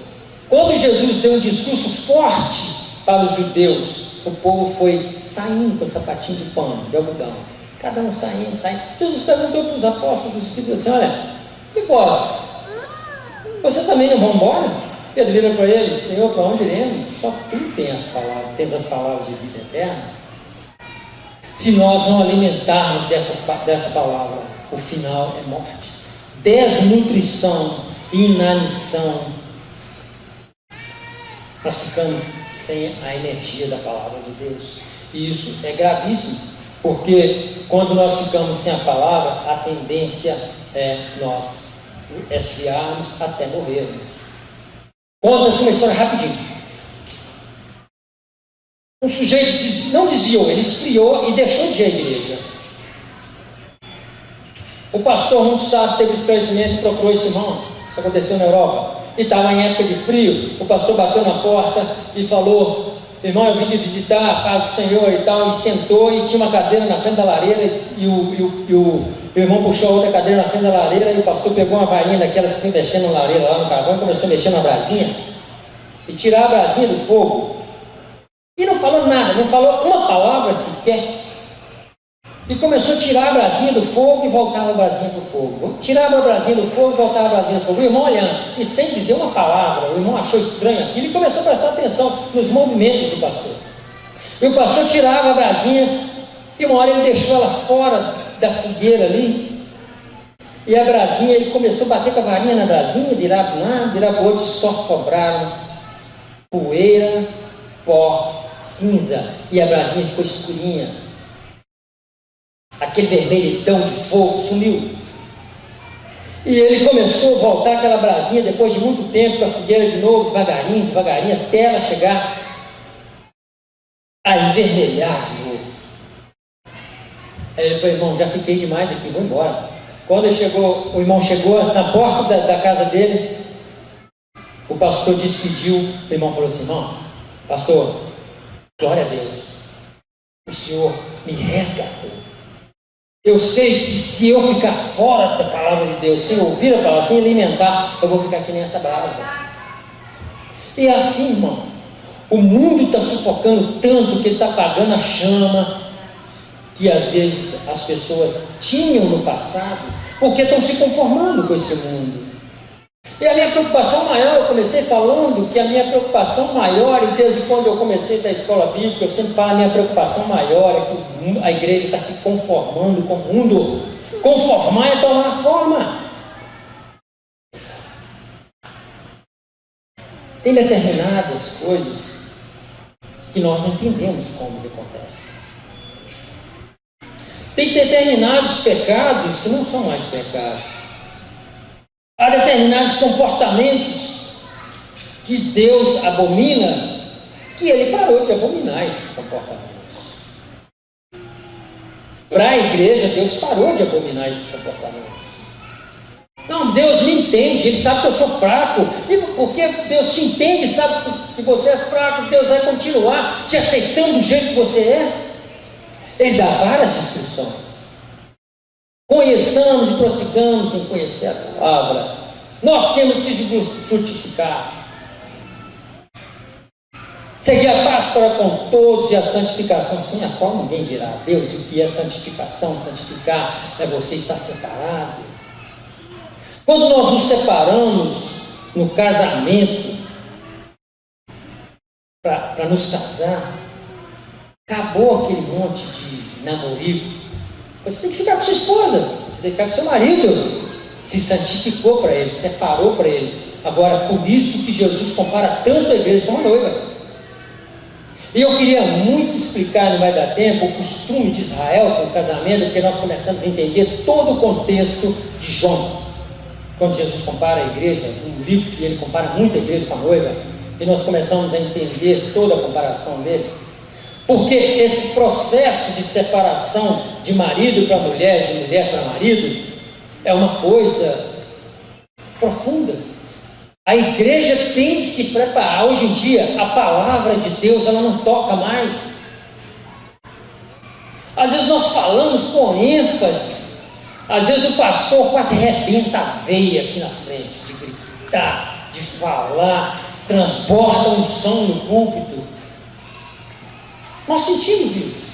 Quando Jesus deu um discurso forte para os judeus, o povo foi saindo com sapatinho de pano, de algodão, cada um saindo. Jesus perguntou para os apóstolos, os discípulos assim: olha, e vós? Vocês também não vão embora? Pedro vira para ele: Senhor, para onde iremos? Só tu tens as palavras de vida eterna. Se nós não alimentarmos dessa palavra, o final é morte, desnutrição, inanição. Nós ficamos sem a energia da palavra de Deus. E isso é gravíssimo, porque quando nós ficamos sem a palavra, a tendência é nós esfriarmos até morrermos. Conta-se uma história rapidinho. Um sujeito não desviou, ele esfriou e deixou de ir à igreja. O pastor, muito sábio, teve esclarecimento e procurou esse irmão. Isso aconteceu na Europa. E estava em época de frio. O pastor bateu na porta e falou: irmão, eu vim te visitar, a paz do Senhor e tal. E sentou e tinha uma cadeira na frente da lareira. E o irmão puxou a outra cadeira na frente da lareira. E o pastor pegou uma varinha daquelas que foi mexendo na lareira lá no carvão e começou a mexer na brasinha e tirar a brasinha do fogo. E não falou nada, não falou uma palavra sequer. E começou a tirar a brasinha do fogo e voltava a brasinha do fogo. Tirava a brasinha do fogo e voltava a brasinha do fogo. O irmão olhando, e sem dizer uma palavra, o irmão achou estranho aquilo e começou a prestar atenção nos movimentos do pastor. E o pastor tirava a brasinha, e uma hora ele deixou ela fora da fogueira ali, e a brasinha, ele começou a bater com a varinha na brasinha, virar para um lado, virar para o outro, e só sobraram poeira, pó, cinza, e a brasinha ficou escurinha. Aquele vermelhidão de fogo sumiu. E ele começou a voltar aquela brasinha depois de muito tempo para a fogueira de novo, devagarinho, até ela chegar a envermelhar de novo. Aí ele falou: irmão, já fiquei demais aqui, vou embora. Quando o irmão chegou na porta da casa dele, pastor despediu, o irmão falou assim: irmão, pastor, glória a Deus, o Senhor me resgatou. Eu sei que se eu ficar fora da palavra de Deus, sem ouvir a palavra, sem alimentar, eu vou ficar aqui nessa brasa. E é assim, irmão, o mundo está sufocando tanto que ele está apagando a chama que às vezes as pessoas tinham no passado, porque estão se conformando com esse mundo. E a minha preocupação maior, eu comecei falando que a minha preocupação maior, e desde quando eu comecei da escola bíblica, eu sempre falo, a minha preocupação maior é que a igreja está se conformando com o mundo. Conformar é tomar forma. Tem determinadas coisas que nós não entendemos como que acontece. Tem determinados pecados que não são mais pecados. Há determinados comportamentos que Deus abomina, que Ele parou de abominar esses comportamentos. Para a igreja, Deus parou de abominar esses comportamentos. Não, Deus me entende, Ele sabe que eu sou fraco, e porque Deus te entende, sabe que você é fraco, Deus vai continuar te aceitando do jeito que você é. Ele dá várias instruções. Conheçamos e prossigamos em conhecer a palavra. Nós temos que frutificar. Seguir a paz para com todos e a santificação, sem a qual ninguém virá a Deus. E o que é santificação? Santificar é você estar separado. Quando nós nos separamos no casamento, para nos casar, acabou aquele monte de namorico. Você tem que ficar com sua esposa, você tem que ficar com seu marido. Se santificou para ele, separou para ele. Agora, por isso que Jesus compara tanto a igreja como a noiva. E eu queria muito explicar, não vai dar tempo, o costume de Israel com o casamento, porque nós começamos a entender todo o contexto de João. Quando Jesus compara a igreja, um livro que ele compara muito a igreja com a noiva, e nós começamos a entender toda a comparação dele. Porque esse processo de separação de marido para mulher, de mulher para marido, é uma coisa profunda. A igreja tem que se preparar. Hoje em dia, a palavra de Deus, ela não toca mais. Às vezes nós falamos com ênfase. Às vezes o pastor quase arrebenta a veia aqui na frente, de gritar, de falar, transborda um som no púlpito. Nós sentimos isso.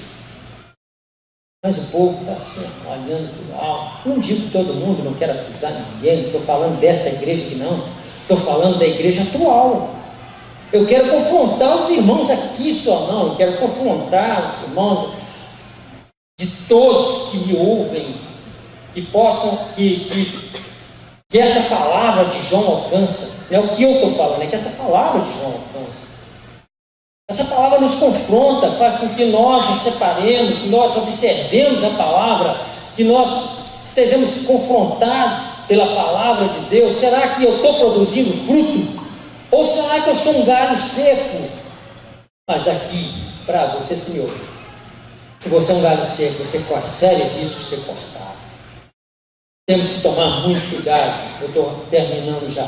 Mas o povo está assim, olhando para o alto. Não digo todo mundo, não quero acusar ninguém, não estou falando dessa igreja aqui não. Estou falando da igreja atual. Eu quero confrontar os irmãos aqui só não. Eu quero confrontar os irmãos de todos que me ouvem, que possam, que essa palavra de João alcança. Não é o que eu estou falando, é que essa palavra de João alcança. Essa palavra nos confronta, faz com que nós nos separemos, que nós observemos a palavra, que nós estejamos confrontados pela palavra de Deus. Será que eu estou produzindo fruto? Ou será que eu sou um galho seco? Mas aqui, para vocês que me ouvem, se você é um galho seco, você corre sério risco de ser cortado. Temos que tomar muito cuidado. Eu estou terminando já.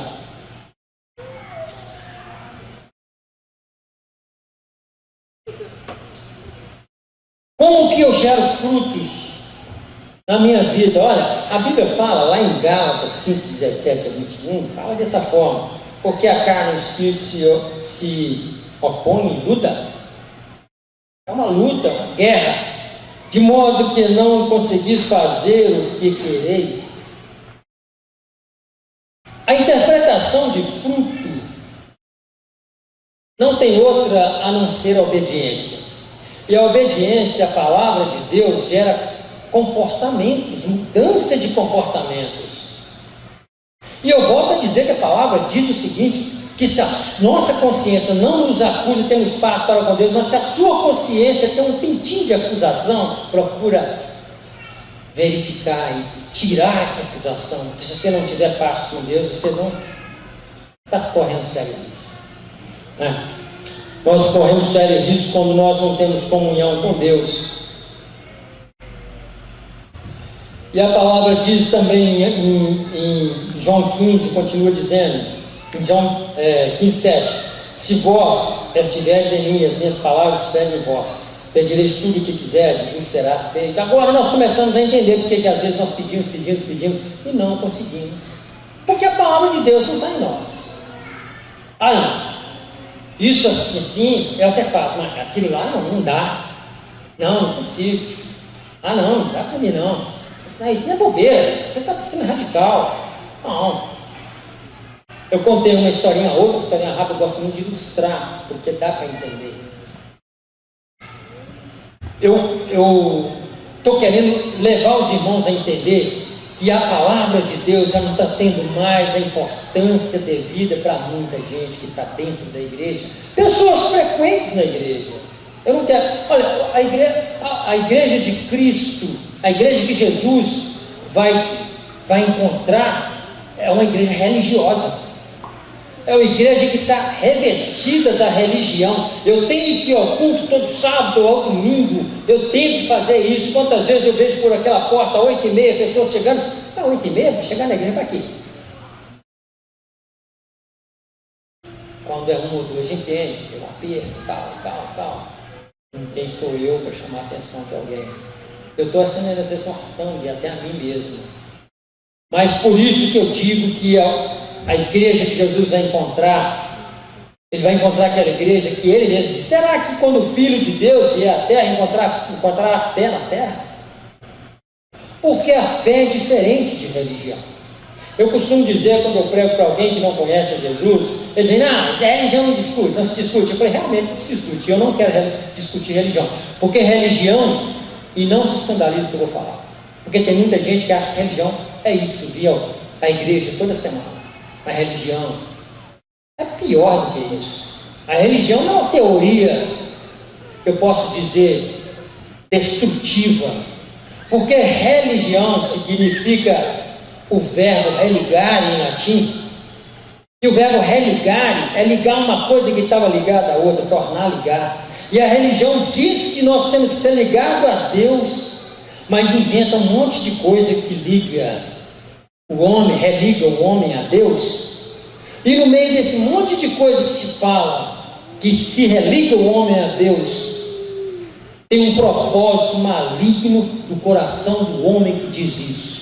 Como que eu gero frutos na minha vida? Olha, a Bíblia fala lá em Gálatas 5, 17 a 21, fala dessa forma, porque a carne e o espírito se opõem em luta. É uma luta, uma guerra, de modo que não conseguis fazer o que quereis. A interpretação de fruto não tem outra a não ser a obediência. E a obediência à palavra de Deus gera comportamentos, mudança de comportamentos. E eu volto a dizer que a palavra diz o seguinte, que se a nossa consciência não nos acusa, temos espaço para com Deus, mas se a sua consciência tem um pintinho de acusação, procura verificar e tirar essa acusação, porque se você não tiver paz com Deus, você não está correndo sério risco, né? Nós corremos sério risco quando nós não temos comunhão com Deus. E a palavra diz também em João 15, continua dizendo, Em João 15:7, se vós estiverdes em mim, as minhas palavras estiverem em vós, pedireis tudo o que quiserdes, e será feito. Agora nós começamos a entender porque que às vezes nós pedimos e não conseguimos. Porque a palavra de Deus não está em nós. Ah, não. Isso assim é o que é fácil, mas aquilo lá não dá. Não consigo. Ah, não dá para mim não. Isso não é bobeira, você está sendo radical. Não. Eu contei uma historinha, outra historinha rápida, eu gosto muito de ilustrar, porque dá para entender. Eu estou querendo levar os irmãos a entender que a palavra de Deus já não está tendo mais a importância devida para muita gente que está dentro da igreja, pessoas frequentes na igreja. Eu não quero, olha, a igreja de Cristo, a igreja que Jesus vai encontrar, é uma igreja religiosa. É uma igreja que está revestida da religião. Eu tenho que ir ao culto todo sábado ou ao domingo. Eu tenho que fazer isso. Quantas vezes eu vejo por aquela porta, 8h30, pessoas chegando. 8h30, para chegar na igreja para quê? Quando é um ou dois, entende, pelo aperto, tal. Quem sou eu para chamar a atenção de alguém? Eu estou assinando essa exortando e até a mim mesmo. Mas por isso que eu digo que a igreja que Jesus vai encontrar, ele vai encontrar aquela igreja que ele mesmo disse: será que quando o Filho de Deus vier à terra, encontrar a fé na terra? Porque a fé é diferente de religião. Eu costumo dizer, quando eu prego para alguém que não conhece Jesus, ele diz: não, a religião não se discute. Eu falei: realmente não se discute, eu não quero discutir religião, porque religião, e não se escandalize do que eu vou falar, porque tem muita gente que acha que religião é isso, vir à igreja toda semana. A religião é pior do que isso. A religião não é uma teoria que eu posso dizer destrutiva, porque religião significa o verbo religare em latim, e o verbo religare é ligar uma coisa que estava ligada à outra, tornar a ligar. E a religião diz que nós temos que ser ligados a Deus, mas inventa um monte de coisa que liga o homem, religa o homem a Deus, e no meio desse monte de coisa que se fala, que se religa o homem a Deus, tem um propósito maligno do coração do homem que diz isso.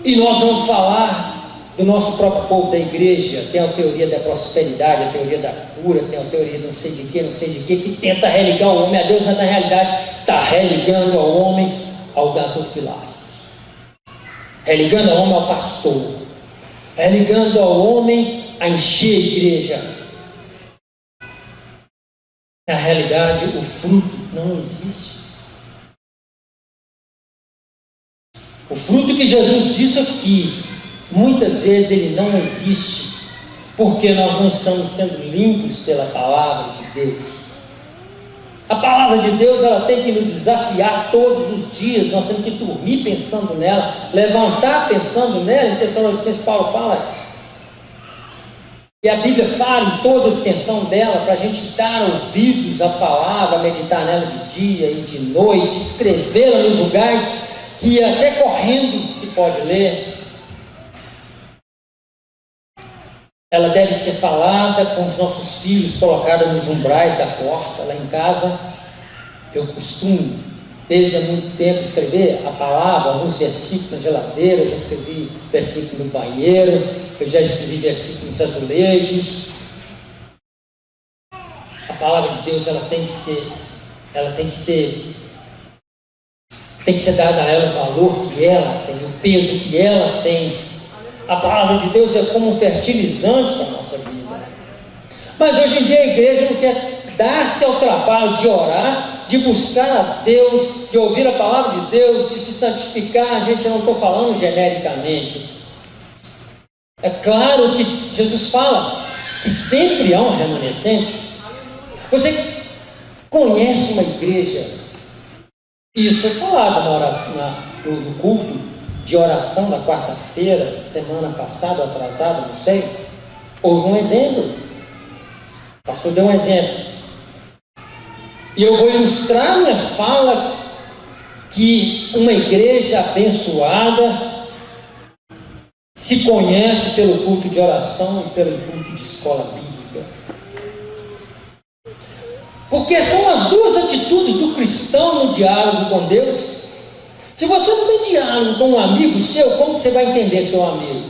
E nós vamos falar do nosso próprio povo da igreja. Tem a teoria da prosperidade, a teoria da cura, tem a teoria de não sei de que, que tenta religar o homem a Deus, mas na realidade está religando ao homem ao gasofilário, religando ao homem ao pastor, religando ao homem a encher a igreja. Na realidade, o fruto não existe. O fruto que Jesus disse aqui, muitas vezes ele não existe, porque nós não estamos sendo limpos pela palavra de Deus. A palavra de Deus, ela tem que nos desafiar todos os dias. Nós temos que dormir pensando nela, levantar pensando nela. Em Tessalonicenses, Paulo fala, e a Bíblia fala em toda a extensão dela, para a gente dar ouvidos à palavra, meditar nela de dia e de noite, escrevê-la nos lugares que até correndo se pode ler. Ela deve ser falada com os nossos filhos, colocada nos umbrais da porta. Lá em casa, eu costumo, desde há muito tempo, escrever a palavra, alguns versículos na geladeira. Eu já escrevi versículo no banheiro, eu já escrevi versículo nos azulejos. A palavra de Deus, ela tem que ser dada a ela o valor que ela tem, o peso que ela tem. A palavra de Deus é como um fertilizante para a nossa vida. Mas hoje em dia a igreja não quer dar-se ao trabalho de orar, de buscar a Deus, de ouvir a palavra de Deus, de se santificar. Gente, eu não estou falando genericamente. É claro que Jesus fala que sempre há um remanescente. Você conhece uma igreja, e isso foi falado no culto de oração da quarta-feira, semana passada, atrasada, não sei. Houve um exemplo. O pastor deu um exemplo. E eu vou ilustrar minha fala que uma igreja abençoada se conhece pelo culto de oração e pelo culto de escola bíblica. Porque são as duas atitudes do cristão no diálogo com Deus. Se você não tem diálogo com um amigo seu, como que você vai entender seu amigo?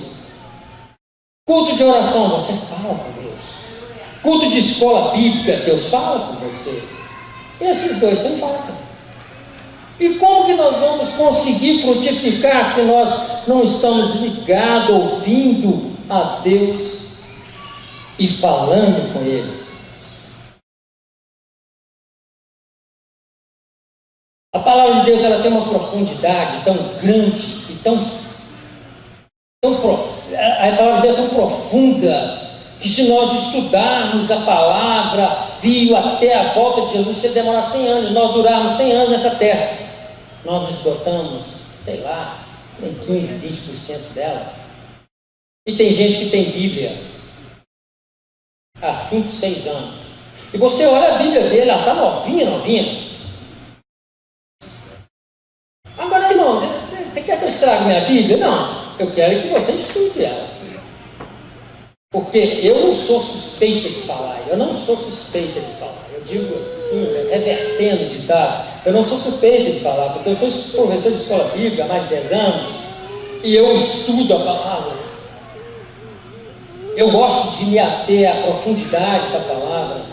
Culto de oração, você fala com Deus. Culto de escola bíblica, Deus fala com você. Esses dois têm falta. E como que nós vamos conseguir frutificar se nós não estamos ligados, ouvindo a Deus e falando com Ele? A palavra de Deus, ela tem uma profundidade tão grande e tão profunda. A palavra de Deus é tão profunda que se nós estudarmos a palavra a fio até a volta de Jesus, se demorar 100 anos, nós durarmos 100 anos nessa terra, nós nos esgotamos, sei lá, tem 15, 20% dela. E tem gente que tem Bíblia há 5, 6 anos. E você olha a Bíblia dele, ela está novinha. Agora, irmão, você quer que eu estrague minha Bíblia? Não, eu quero que você estude ela. Porque eu não sou suspeita de falar, eu digo assim, revertendo de ditado, eu não sou suspeita de falar, porque eu sou professor de escola bíblica há mais de 10 anos, e eu estudo a palavra. Eu gosto de me ater à profundidade da palavra,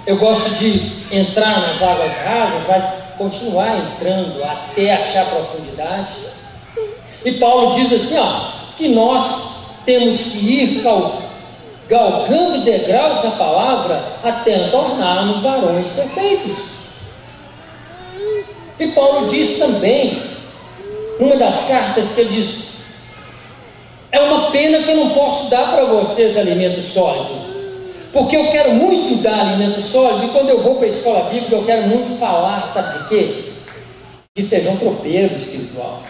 eu gosto de entrar nas águas rasas, mas continuar entrando até achar profundidade. E Paulo diz assim, que nós temos que ir galgando degraus na palavra até tornarmos varões perfeitos. E Paulo diz também, numa das cartas, que ele diz: é uma pena que eu não posso dar para vocês alimento sólido, porque eu quero muito dar alimento sólido, e quando eu vou para a escola bíblica, eu quero muito falar, sabe de quê? De feijão tropeiro espiritual,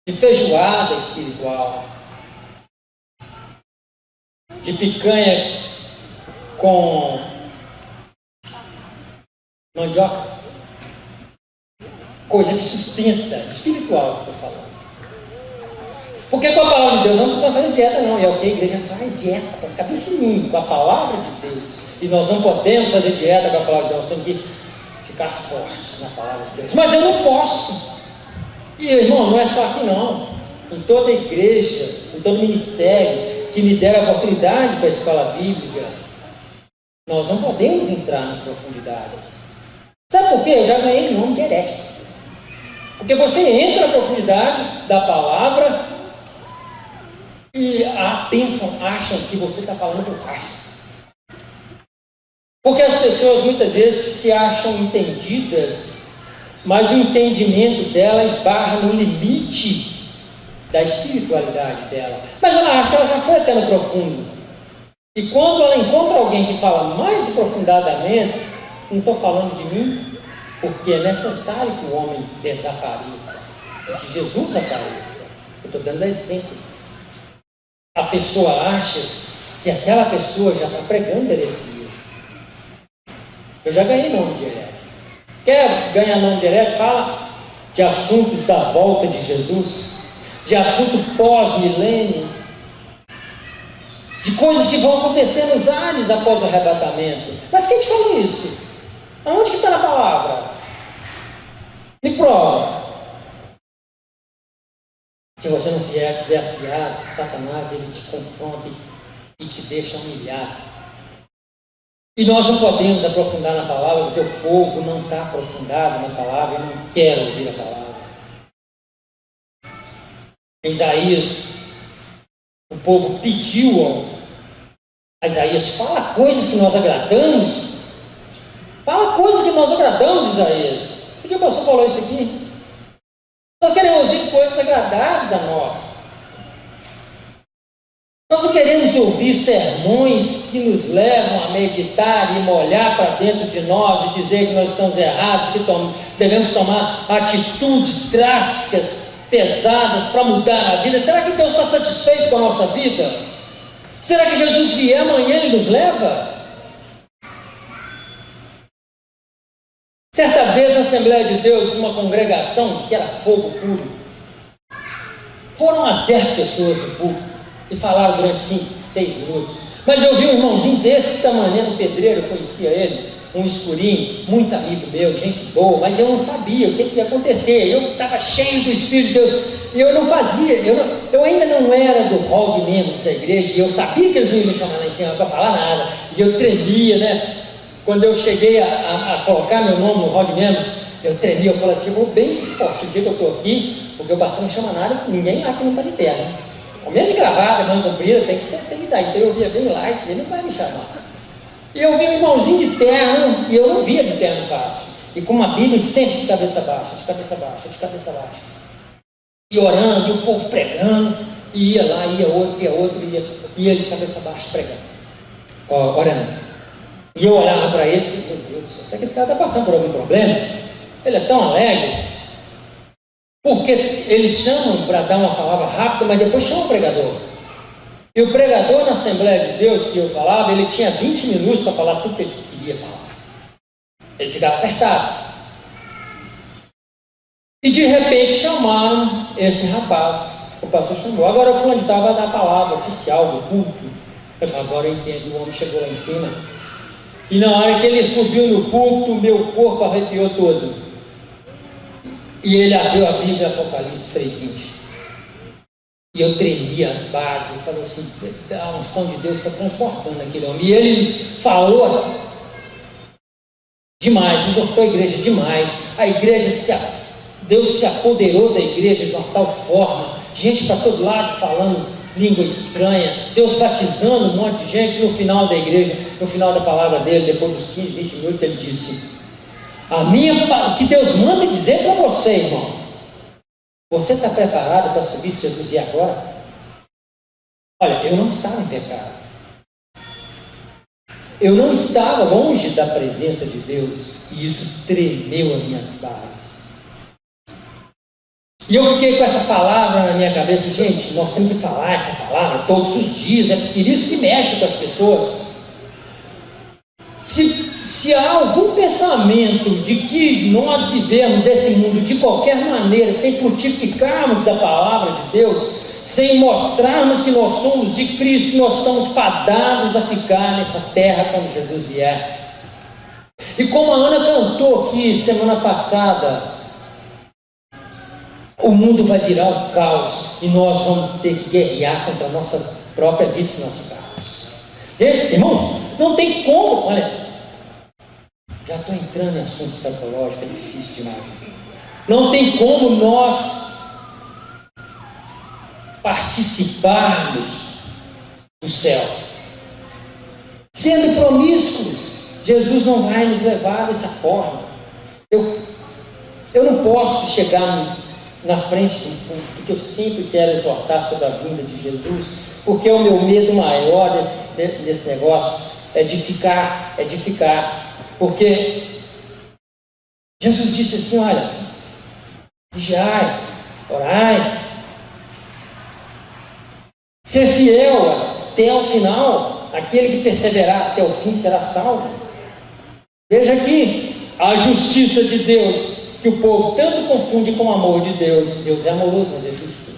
de feijoada espiritual, de picanha com mandioca, coisa que sustenta, espiritual que eu estou falando. Porque com a palavra de Deus não precisa fazer dieta não, e é o que a igreja faz, dieta, para ficar bem fininho, com a palavra de Deus. E nós não podemos fazer dieta com a palavra de Deus, nós temos que ficar fortes na palavra de Deus. Mas eu não posso. E irmão, não é só aqui não, em toda igreja, em todo ministério que me der a oportunidade para a escola bíblica, nós não podemos entrar nas profundidades. Sabe por quê? Eu já ganhei nome de herético. Porque você entra na profundidade da palavra e acham que você está falando borracha. Porque as pessoas muitas vezes se acham entendidas, mas o entendimento dela esbarra no limite da espiritualidade dela. Mas ela acha que ela já foi até no profundo. E quando ela encontra alguém que fala mais aprofundadamente, não estou falando de mim, porque é necessário que o homem desapareça, que Jesus apareça. Eu estou dando exemplo. A pessoa acha que aquela pessoa já está pregando heresias. Eu já ganhei nome de herético. Quer ganhar nome de herético? Fala de assuntos da volta de Jesus, de assunto pós-milênio, de coisas que vão acontecer nos ares após o arrebatamento. Mas quem te falou isso? Aonde que está na palavra? Me prova. Se você não tiver afiado, Satanás, ele te confronta e te deixa humilhado. E nós não podemos aprofundar na palavra, porque o povo não está aprofundado na palavra e não quer ouvir a palavra. Em Isaías, o povo pediu a Isaías: fala coisas que nós agradamos. Fala coisas que nós agradamos, Isaías. Por que o pastor falou isso aqui? Nós queremos ouvir coisas agradáveis a nós. Nós não queremos ouvir sermões que nos levam a meditar e molhar para dentro de nós e dizer que nós estamos errados, que devemos tomar atitudes drásticas, pesadas para mudar a vida. Será que Deus está satisfeito com a nossa vida? Será que Jesus vier amanhã e nos leva? Certa vez na Assembleia de Deus, uma congregação que era fogo puro, Foram umas 10 pessoas no público e falaram durante 5, 6 minutos. Mas eu vi um irmãozinho desse tamanho, um pedreiro, eu conhecia ele, um escurinho, muito amigo meu, gente boa, mas eu não sabia o que ia acontecer. Eu estava cheio do Espírito de Deus e eu não fazia, eu ainda não era do hall de membros da igreja, e eu sabia que eles não iam me chamar lá em cima para falar nada, e eu tremia, né? Quando eu cheguei a colocar meu nome no hall de membros, eu tremia, eu falei assim, eu vou bem de esporte o dia que eu estou aqui, porque o pastor não chama nada, ninguém lá que não está de terno. Ao menos de gravata, manga comprida, tem que dar. Então eu via bem light, ele não vai me chamar. E eu vi um irmãozinho de terno, e eu não via de terno fácil. E com uma Bíblia sempre de cabeça baixa, de cabeça baixa, de cabeça baixa. E orando, e o povo pregando, e ia lá, ia outro, ia ele de cabeça baixa pregando, orando. E eu olhava para ele e falei, meu Deus do céu, será que esse cara está passando por algum problema? Ele é tão alegre. Porque eles chamam para dar uma palavra rápida, mas depois chamam o pregador. E o pregador na Assembleia de Deus que eu falava, ele tinha 20 minutos para falar tudo que ele queria falar. Ele ficava apertado. E de repente chamaram esse rapaz, o pastor chamou. Agora o fulano de tal vai dar a palavra oficial do culto. Eu falei, agora eu entendo, o homem chegou lá em cima. E na hora que ele subiu no púlpito, meu corpo arrepiou todo. E ele abriu a Bíblia, Apocalipse 3:20. E eu tremia as bases, falei assim, a unção de Deus está transportando aquele homem. E ele falou demais, exortou a igreja demais. A igreja, Deus se apoderou da igreja de uma tal forma, gente para todo lado falando língua estranha, Deus batizando um monte de gente. No final da igreja, no final da palavra dele, depois dos 15, 20 minutos, ele disse, o que Deus manda dizer para você, irmão, você está preparado para subir se Jesus vier agora? Olha, eu não estava em pecado, eu não estava longe da presença de Deus, e isso tremeu as minhas bases. E eu fiquei com essa palavra na minha cabeça, gente, nós temos que falar essa palavra todos os dias, é por isso que mexe com as pessoas. Se há algum pensamento de que nós vivemos desse mundo de qualquer maneira, sem frutificarmos da palavra de Deus, sem mostrarmos que nós somos de Cristo, nós estamos fadados a ficar nessa terra quando Jesus vier. E como a Ana cantou aqui semana passada, o mundo vai virar um caos e nós vamos ter que guerrear contra a nossa própria vida se não ficarmos. Irmãos, não tem como, olha, já estou entrando em assunto escatológico, é difícil demais. Não tem como nós participarmos do céu sendo promíscuos. Jesus não vai nos levar dessa forma. Eu não posso chegar na frente do público, porque eu sempre quero exortar sobre a vinda de Jesus, porque o meu medo maior desse negócio é de ficar, porque Jesus disse assim, olha, vigiai, orai, ser fiel até o final, aquele que perseverar até o fim será salvo. Veja aqui, a justiça de Deus, que o povo tanto confunde com o amor de Deus. Deus é amoroso, mas é justo.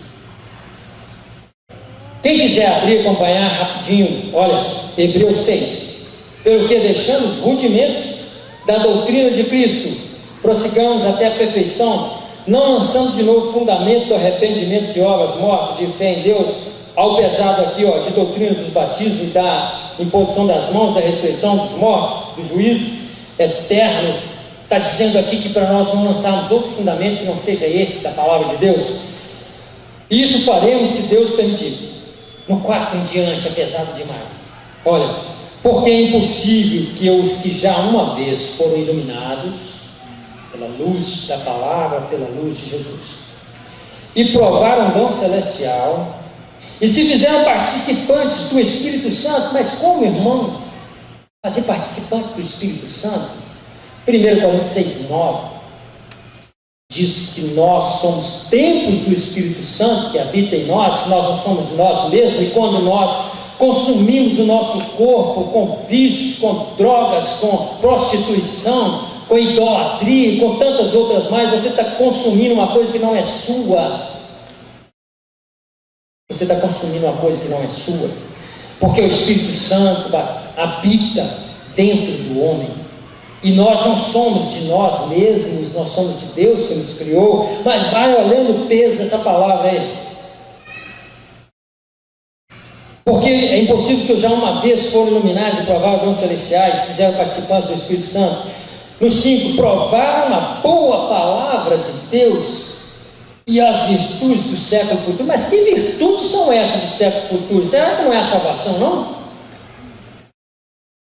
Quem quiser abrir e acompanhar rapidinho, olha, Hebreus 6. Pelo que, deixando os rudimentos da doutrina de Cristo, prossigamos até a perfeição, não lançando de novo fundamento do arrependimento de obras mortas, de fé em Deus, ao pesado aqui, de doutrina dos batismos e da imposição das mãos, da ressurreição dos mortos, do juízo eterno. Está dizendo aqui que para nós não lançarmos outro fundamento que não seja esse da palavra de Deus. E isso faremos se Deus permitir. No 4 em diante é pesado demais. Olha, porque é impossível que os que já uma vez foram iluminados pela luz da palavra, pela luz de Jesus, e provaram o dom celestial, e se fizeram participantes do Espírito Santo. Mas como, irmão, fazer participante do Espírito Santo? 1 Coríntios 6:9 diz que nós somos templos do Espírito Santo que habita em nós, que nós não somos nós mesmos, e quando nós consumimos o nosso corpo com vícios, com drogas, com prostituição, com idolatria, com tantas outras mais, você está consumindo uma coisa que não é sua. Você está consumindo uma coisa que não é sua, porque o Espírito Santo habita dentro do homem, e nós não somos de nós mesmos, nós somos de Deus que nos criou. Mas vai olhando o peso dessa palavra aí, porque é impossível que eu já uma vez foram iluminados e provaram dons celestiais, fizeram participantes do Espírito Santo. No 5, provaram a boa palavra de Deus e as virtudes do século futuro. Mas que virtudes são essas do século futuro? Será que não é a salvação, não?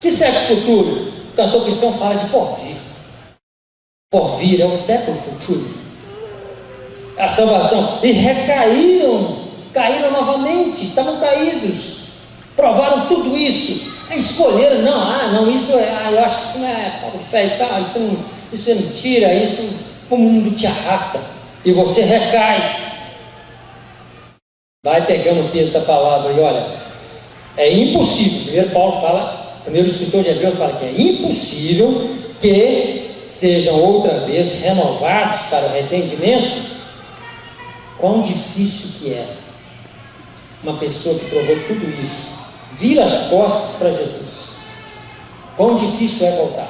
Que século futuro? O cantor cristão fala de porvir. Porvir é o século futuro. A salvação. E caíram novamente, estavam caídos. Provaram tudo isso. Escolheram, não, isso é, eu acho que isso não é falta de fé e tal, isso é mentira, isso o mundo te arrasta. E você recai. Vai pegando o peso da palavra e olha, é impossível. Primeiro o escritor de Hebreus fala que é impossível que sejam outra vez renovados para o arrependimento. Quão difícil que é uma pessoa que provou tudo isso vira as costas para Jesus. Quão difícil é voltar.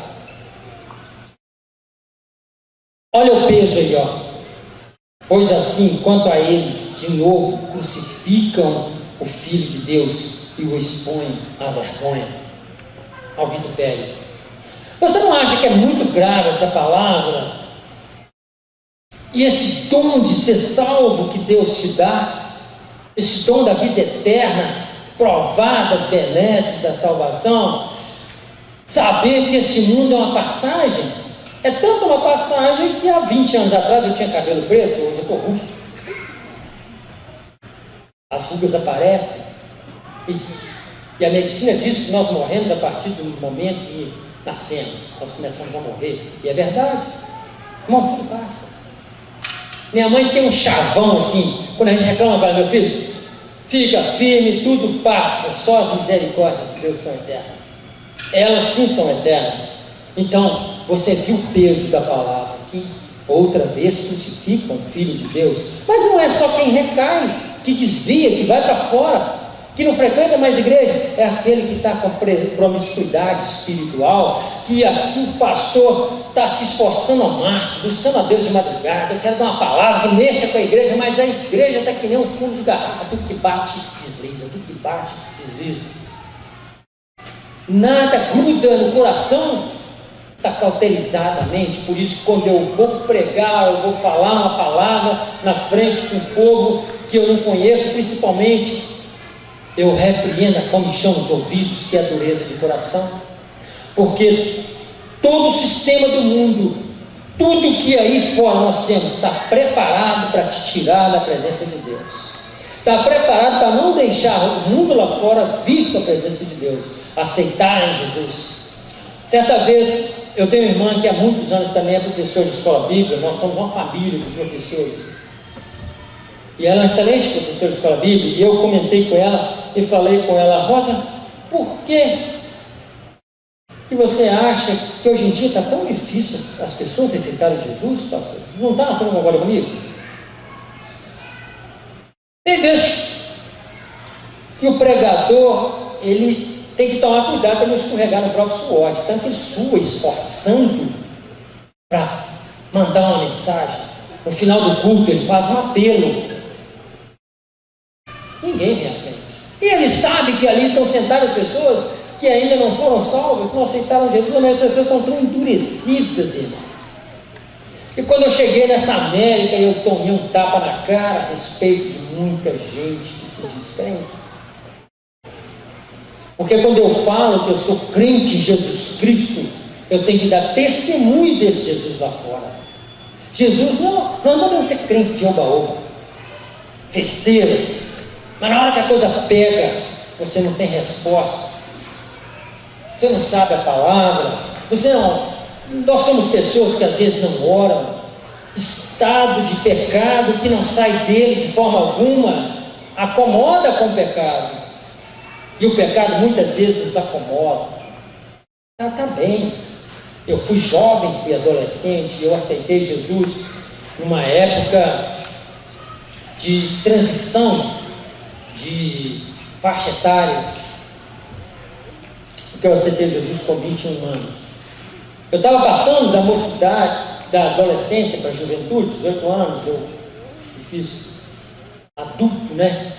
Olha o peso aí, ó. Pois assim, quanto a eles, de novo, crucificam o Filho de Deus e o expõem à vergonha, ao vitupério. Você não acha que é muito grave essa palavra? E esse dom de ser salvo que Deus te dá, esse dom da vida eterna, provar das benesses da salvação, saber que esse mundo é uma passagem, é tanto uma passagem que há 20 anos atrás eu tinha cabelo preto, hoje eu estou russo. As rugas aparecem, e a medicina diz que nós morremos a partir do momento que nascemos, nós começamos a morrer, e é verdade, irmão, tudo passa. Minha mãe tem um chavão assim, quando a gente reclama, fala, meu filho, fica firme, tudo passa, só as misericórdias de Deus são eternas. Elas sim são eternas. Então, você viu o peso da palavra aqui? Outra vez crucificam o Filho de Deus. Mas não é só quem recai, que desvia, que vai para fora, que não frequenta mais igreja. É aquele que está com promiscuidade espiritual, que o pastor está se esforçando ao máximo, buscando a Deus de madrugada. Eu quero dar uma palavra que mexa com a igreja, mas a igreja está que nem um fundo de garrafa, tudo que bate, desliza, tudo que bate, desliza. Nada gruda no coração, está cauterizadamente. Por isso, quando eu vou pregar, eu vou falar uma palavra na frente com o povo que eu não conheço, principalmente, eu repreendo a comichão nos ouvidos, que é a dureza de coração, porque todo o sistema do mundo, tudo que aí fora nós temos, está preparado para te tirar da presença de Deus, está preparado para não deixar o mundo lá fora vir para a presença de Deus, aceitarem Jesus. Certa vez, eu tenho uma irmã que há muitos anos também é professora de escola bíblica, nós somos uma família de professores, e ela é uma excelente professora de escola bíblica, e eu comentei com ela e falei com ela, Rosa, por que você acha que hoje em dia está tão difícil as pessoas aceitarem Jesus, pastor? Não está falando agora comigo? Tem vezes que o pregador, ele tem que tomar cuidado para não escorregar no próprio suor, de tanto ele sua, esforçando para mandar uma mensagem. No final do culto, ele faz um apelo. Ninguém vem à frente. E ele sabe que ali estão sentadas pessoas que ainda não foram salvas, que não aceitaram Jesus, mas as pessoas estão tão endurecidas, irmãos. E quando eu cheguei nessa América, eu tomei um tapa na cara a respeito de muita gente que se diz crente. Porque quando eu falo que eu sou crente em Jesus Cristo, eu tenho que dar testemunho desse Jesus lá fora. Jesus, não, nós não podemos ser crente de oba-oba, festeiro, mas na hora que a coisa pega, você não tem resposta, você não sabe a palavra, nós somos pessoas que às vezes não oram, estado de pecado que não sai dele de forma alguma, acomoda com o pecado, e o pecado muitas vezes nos acomoda. Está bem, eu fui jovem, fui adolescente, eu aceitei Jesus numa época de transição de faixa etária, porque eu aceitei Jesus com 21 anos. Eu estava passando da mocidade, da adolescência para a juventude, 18 anos, eu fiz adulto, né?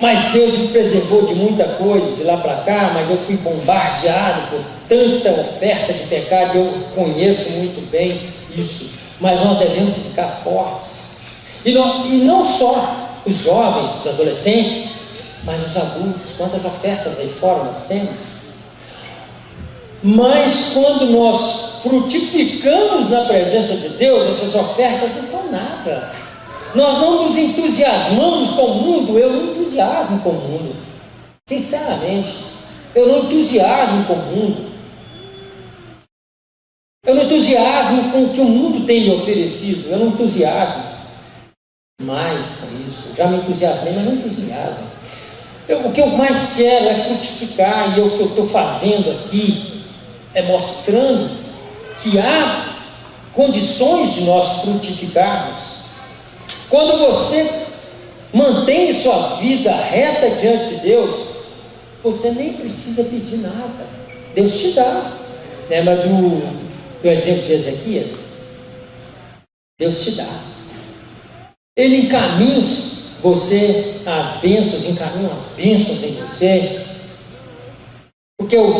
Mas Deus me preservou de muita coisa, de lá para cá, mas eu fui bombardeado por tanta oferta de pecado, eu conheço muito bem isso, mas nós devemos ficar fortes, e não só os jovens, os adolescentes, mas os adultos. Quantas ofertas aí fora nós temos? Mas quando nós frutificamos na presença de Deus, essas ofertas não são nada. Nós não nos entusiasmamos com o mundo. Eu não entusiasmo com o mundo, sinceramente. Eu não entusiasmo com o mundo. Eu não entusiasmo com o que o mundo tem me oferecido. Eu não entusiasmo mais com isso. Eu já me entusiasmei, mas não entusiasmo. O que eu mais quero é frutificar, e o que eu estou fazendo aqui é mostrando que há condições de nós frutificarmos. Quando você mantém sua vida reta diante de Deus, você nem precisa pedir nada, Deus te dá. Lembra do exemplo de Ezequias? Deus te dá. Ele encaminha você as bênçãos, encaminha as bênçãos em você, porque o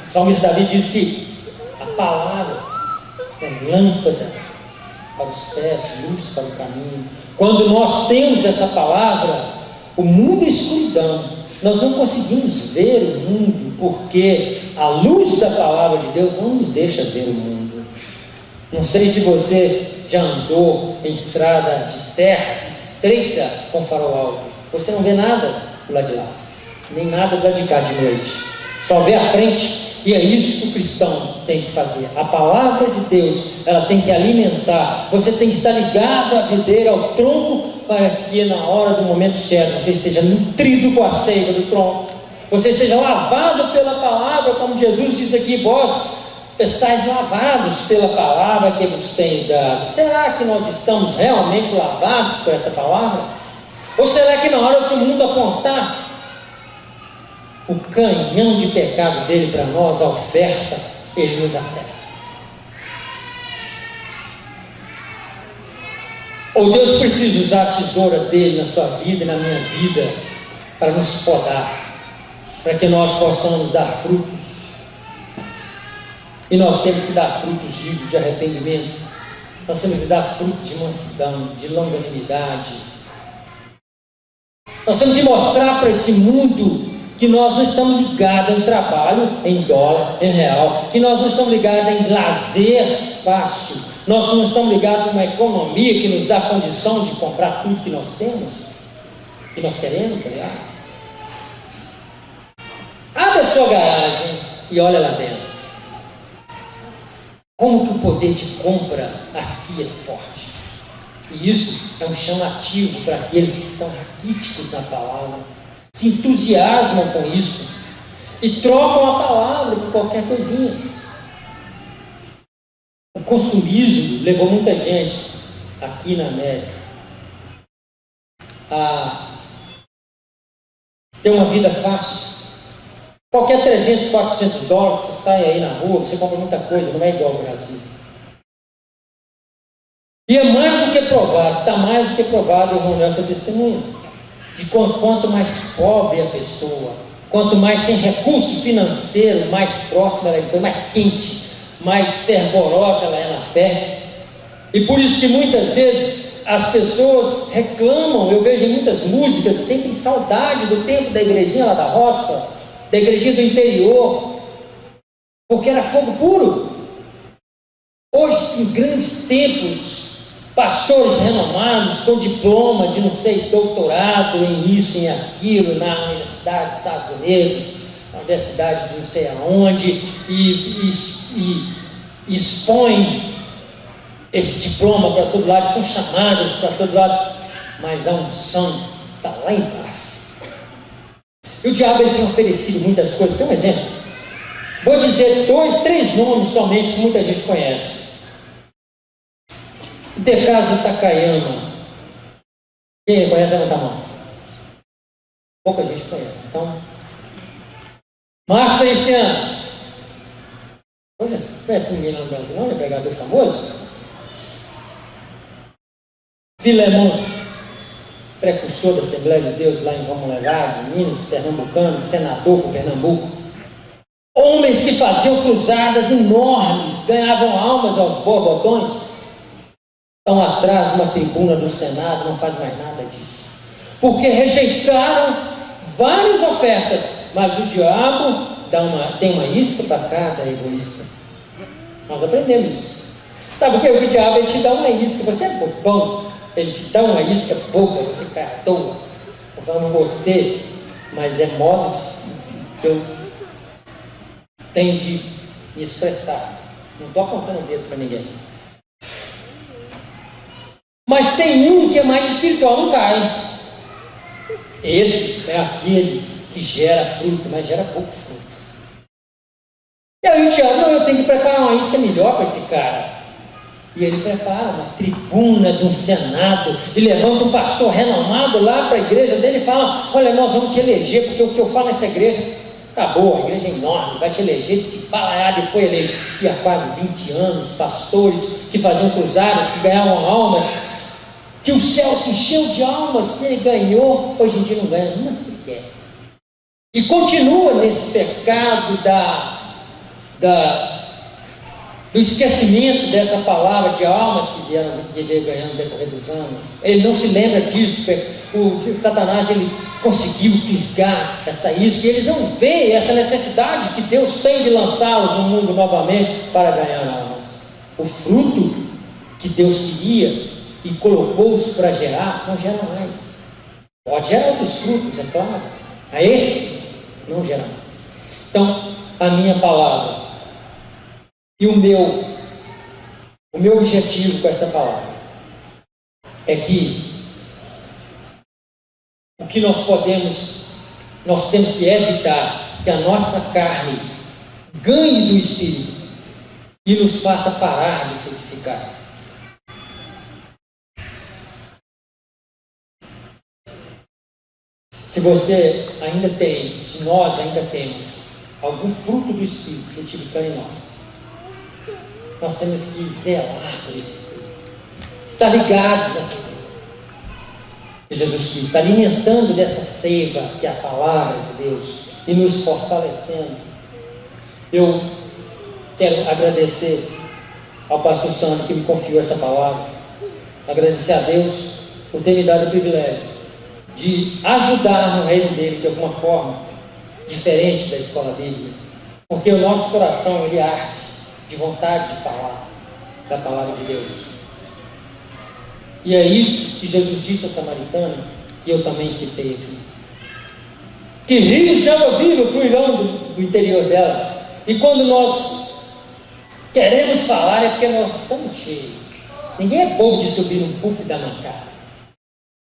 salmista Davi diz que a palavra é lâmpada para os pés, luz para o caminho. Quando nós temos essa palavra, o mundo é escuridão, nós não conseguimos ver o mundo, porque a luz da palavra de Deus não nos deixa ver o mundo. Não sei se você já andou em estrada de terra estreita com farol alto, você não vê nada do lado de lá, nem nada do lado de cá de noite, só vê a frente. E é isso que o cristão tem que fazer. A palavra de Deus, ela tem que alimentar. Você tem que estar ligado à videira, ao tronco, para que na hora do momento certo você esteja nutrido com a seiva do tronco, você esteja lavado pela palavra, como Jesus diz aqui: vós estáis lavados pela palavra que vos tenho dado. Será que nós estamos realmente lavados por essa palavra? Ou será que na hora que o mundo apontar o canhão de pecado dele para nós, a oferta, ele nos acerta? Ou Deus precisa usar a tesoura dele na sua vida e na minha vida para nos podar, para que nós possamos dar frutos? E nós temos que dar frutos de arrependimento, nós temos que dar frutos de mansidão, de longanimidade. Nós temos que mostrar para esse mundo que nós não estamos ligados em trabalho, em dólar, em real, que nós não estamos ligados em lazer fácil, nós não estamos ligados em uma economia que nos dá a condição de comprar tudo que nós temos, que nós queremos, aliás. Abre a sua garagem e olha lá dentro. Como que o poder de compra aqui é forte. E isso é um chamativo para aqueles que estão raquíticos na palavra, se entusiasmam com isso e trocam a palavra por qualquer coisinha. O consumismo levou muita gente aqui na América a ter uma vida fácil. Qualquer 300, 400 dólares, você sai aí na rua, você compra muita coisa, não é igual ao Brasil. E é mais do que provado, está mais do que provado, irmão Nelson, testemunha, de quanto mais pobre a pessoa, quanto mais sem recurso financeiro, mais próxima ela é de Deus, mais quente, mais fervorosa ela é na fé. E por isso que muitas vezes as pessoas reclamam. Eu vejo em muitas músicas, sentem saudade do tempo da igrejinha lá da roça, da igrejinha do interior, porque era fogo puro. Hoje, em grandes templos, pastores renomados, com diploma de não sei, doutorado em isso, em aquilo, na universidade dos Estados Unidos, na universidade de não sei aonde, e expõem esse diploma para todo lado, são chamados para todo lado, mas a unção está lá embaixo. E o diabo ele tem oferecido muitas coisas. Tem um exemplo. Vou dizer 2, 3 nomes somente que muita gente conhece. Decaso Takayama. Quem conhece, levanta a mão. Pouca gente conhece. Então, Marco Feliciano. Hoje não conhece ninguém lá no Brasil, não? É pregador famoso? Filemon, precursor da Assembleia de Deus lá em João Molegade, Minas, pernambucano, senador por Pernambuco. Homens que faziam cruzadas enormes, ganhavam almas aos borbotões, estão atrás de uma tribuna do Senado, não faz mais nada disso. Porque rejeitaram várias ofertas, mas o diabo tem uma isca para cada egoísta. Nós aprendemos isso. Sabe por quê? O diabo ele te dá uma isca, você é bobão, ele te dá uma isca boba, você cai à toa. Estou falando você, mas é modo que eu tenho de me expressar. Não estou apontando o dedo para ninguém. Mas tem um que é mais espiritual, não cai. Esse é aquele que gera fruto, mas gera pouco fruto. E aí o diabo, não, eu tenho que preparar uma isca melhor para esse cara. E ele prepara uma tribuna de um senado, e levanta um pastor renomado lá para a igreja dele e fala: olha, nós vamos te eleger, porque o que eu falo nessa igreja, acabou, a igreja é enorme, vai te eleger, de balaiada. E foi eleito. E há quase 20 anos, pastores que faziam cruzadas, que ganhavam almas, que o céu se encheu de almas que ele ganhou, hoje em dia não ganha uma sequer. E continua nesse pecado do esquecimento dessa palavra de almas que ele veio ganhando no decorrer dos anos. Ele não se lembra disso, o Satanás ele conseguiu fisgar essa isca, e eles não veem essa necessidade que Deus tem de lançá-los no mundo novamente para ganhar almas. O fruto que Deus queria e colocou-os para gerar, não gera mais. Pode gerar outros frutos, é claro. A esse não gera mais. Então, a minha palavra e o meu objetivo com essa palavra é que o que nós temos que evitar que a nossa carne ganhe do Espírito e nos faça parar de frutificar. Se você ainda tem, se nós ainda temos algum fruto do Espírito frutificando em nós temos que zelar por isso. Está ligado na vida. Jesus Cristo está alimentando dessa seiva que é a palavra de Deus e nos fortalecendo. Eu quero agradecer ao pastor Sandro que me confiou essa palavra. Agradecer a Deus por ter me dado o privilégio de ajudar no reino dele de alguma forma diferente da escola bíblica, porque o nosso coração ele arde de vontade de falar da palavra de Deus. E é isso que Jesus disse à samaritana, que eu também citei aqui. Que rios de água viva fluirão do interior dela. E quando nós queremos falar é porque nós estamos cheios. Ninguém é bobo de subir no púlpito da mancada.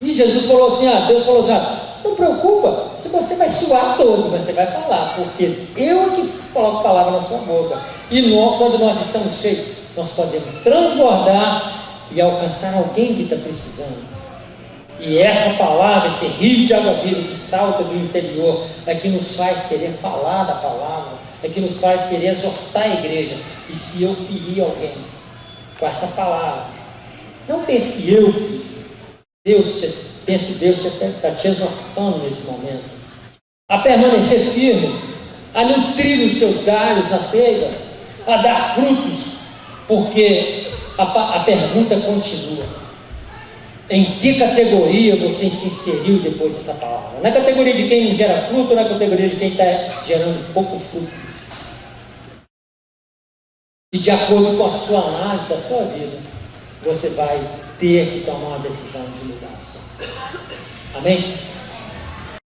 E Jesus falou assim, Deus falou assim, não preocupa, se você vai suar todo, mas você vai falar, porque eu é que coloco a palavra na sua boca. E quando nós estamos cheios, nós podemos transbordar e alcançar alguém que está precisando. E essa palavra, esse rio de água viva que salta do interior, é que nos faz querer falar da palavra, é que nos faz querer exortar a igreja. E se eu ferir alguém com essa palavra, não pense que eu feri. Pense que Deus está te exortando nesse momento a permanecer firme, a nutrir os seus galhos na seiva, a dar frutos, porque a pergunta continua: em que categoria você se inseriu depois dessa palavra? Na categoria de quem não gera fruto ou na categoria de quem está gerando pouco fruto? E de acordo com a sua análise da sua vida, você vai ter que tomar uma decisão de mudança. Amém?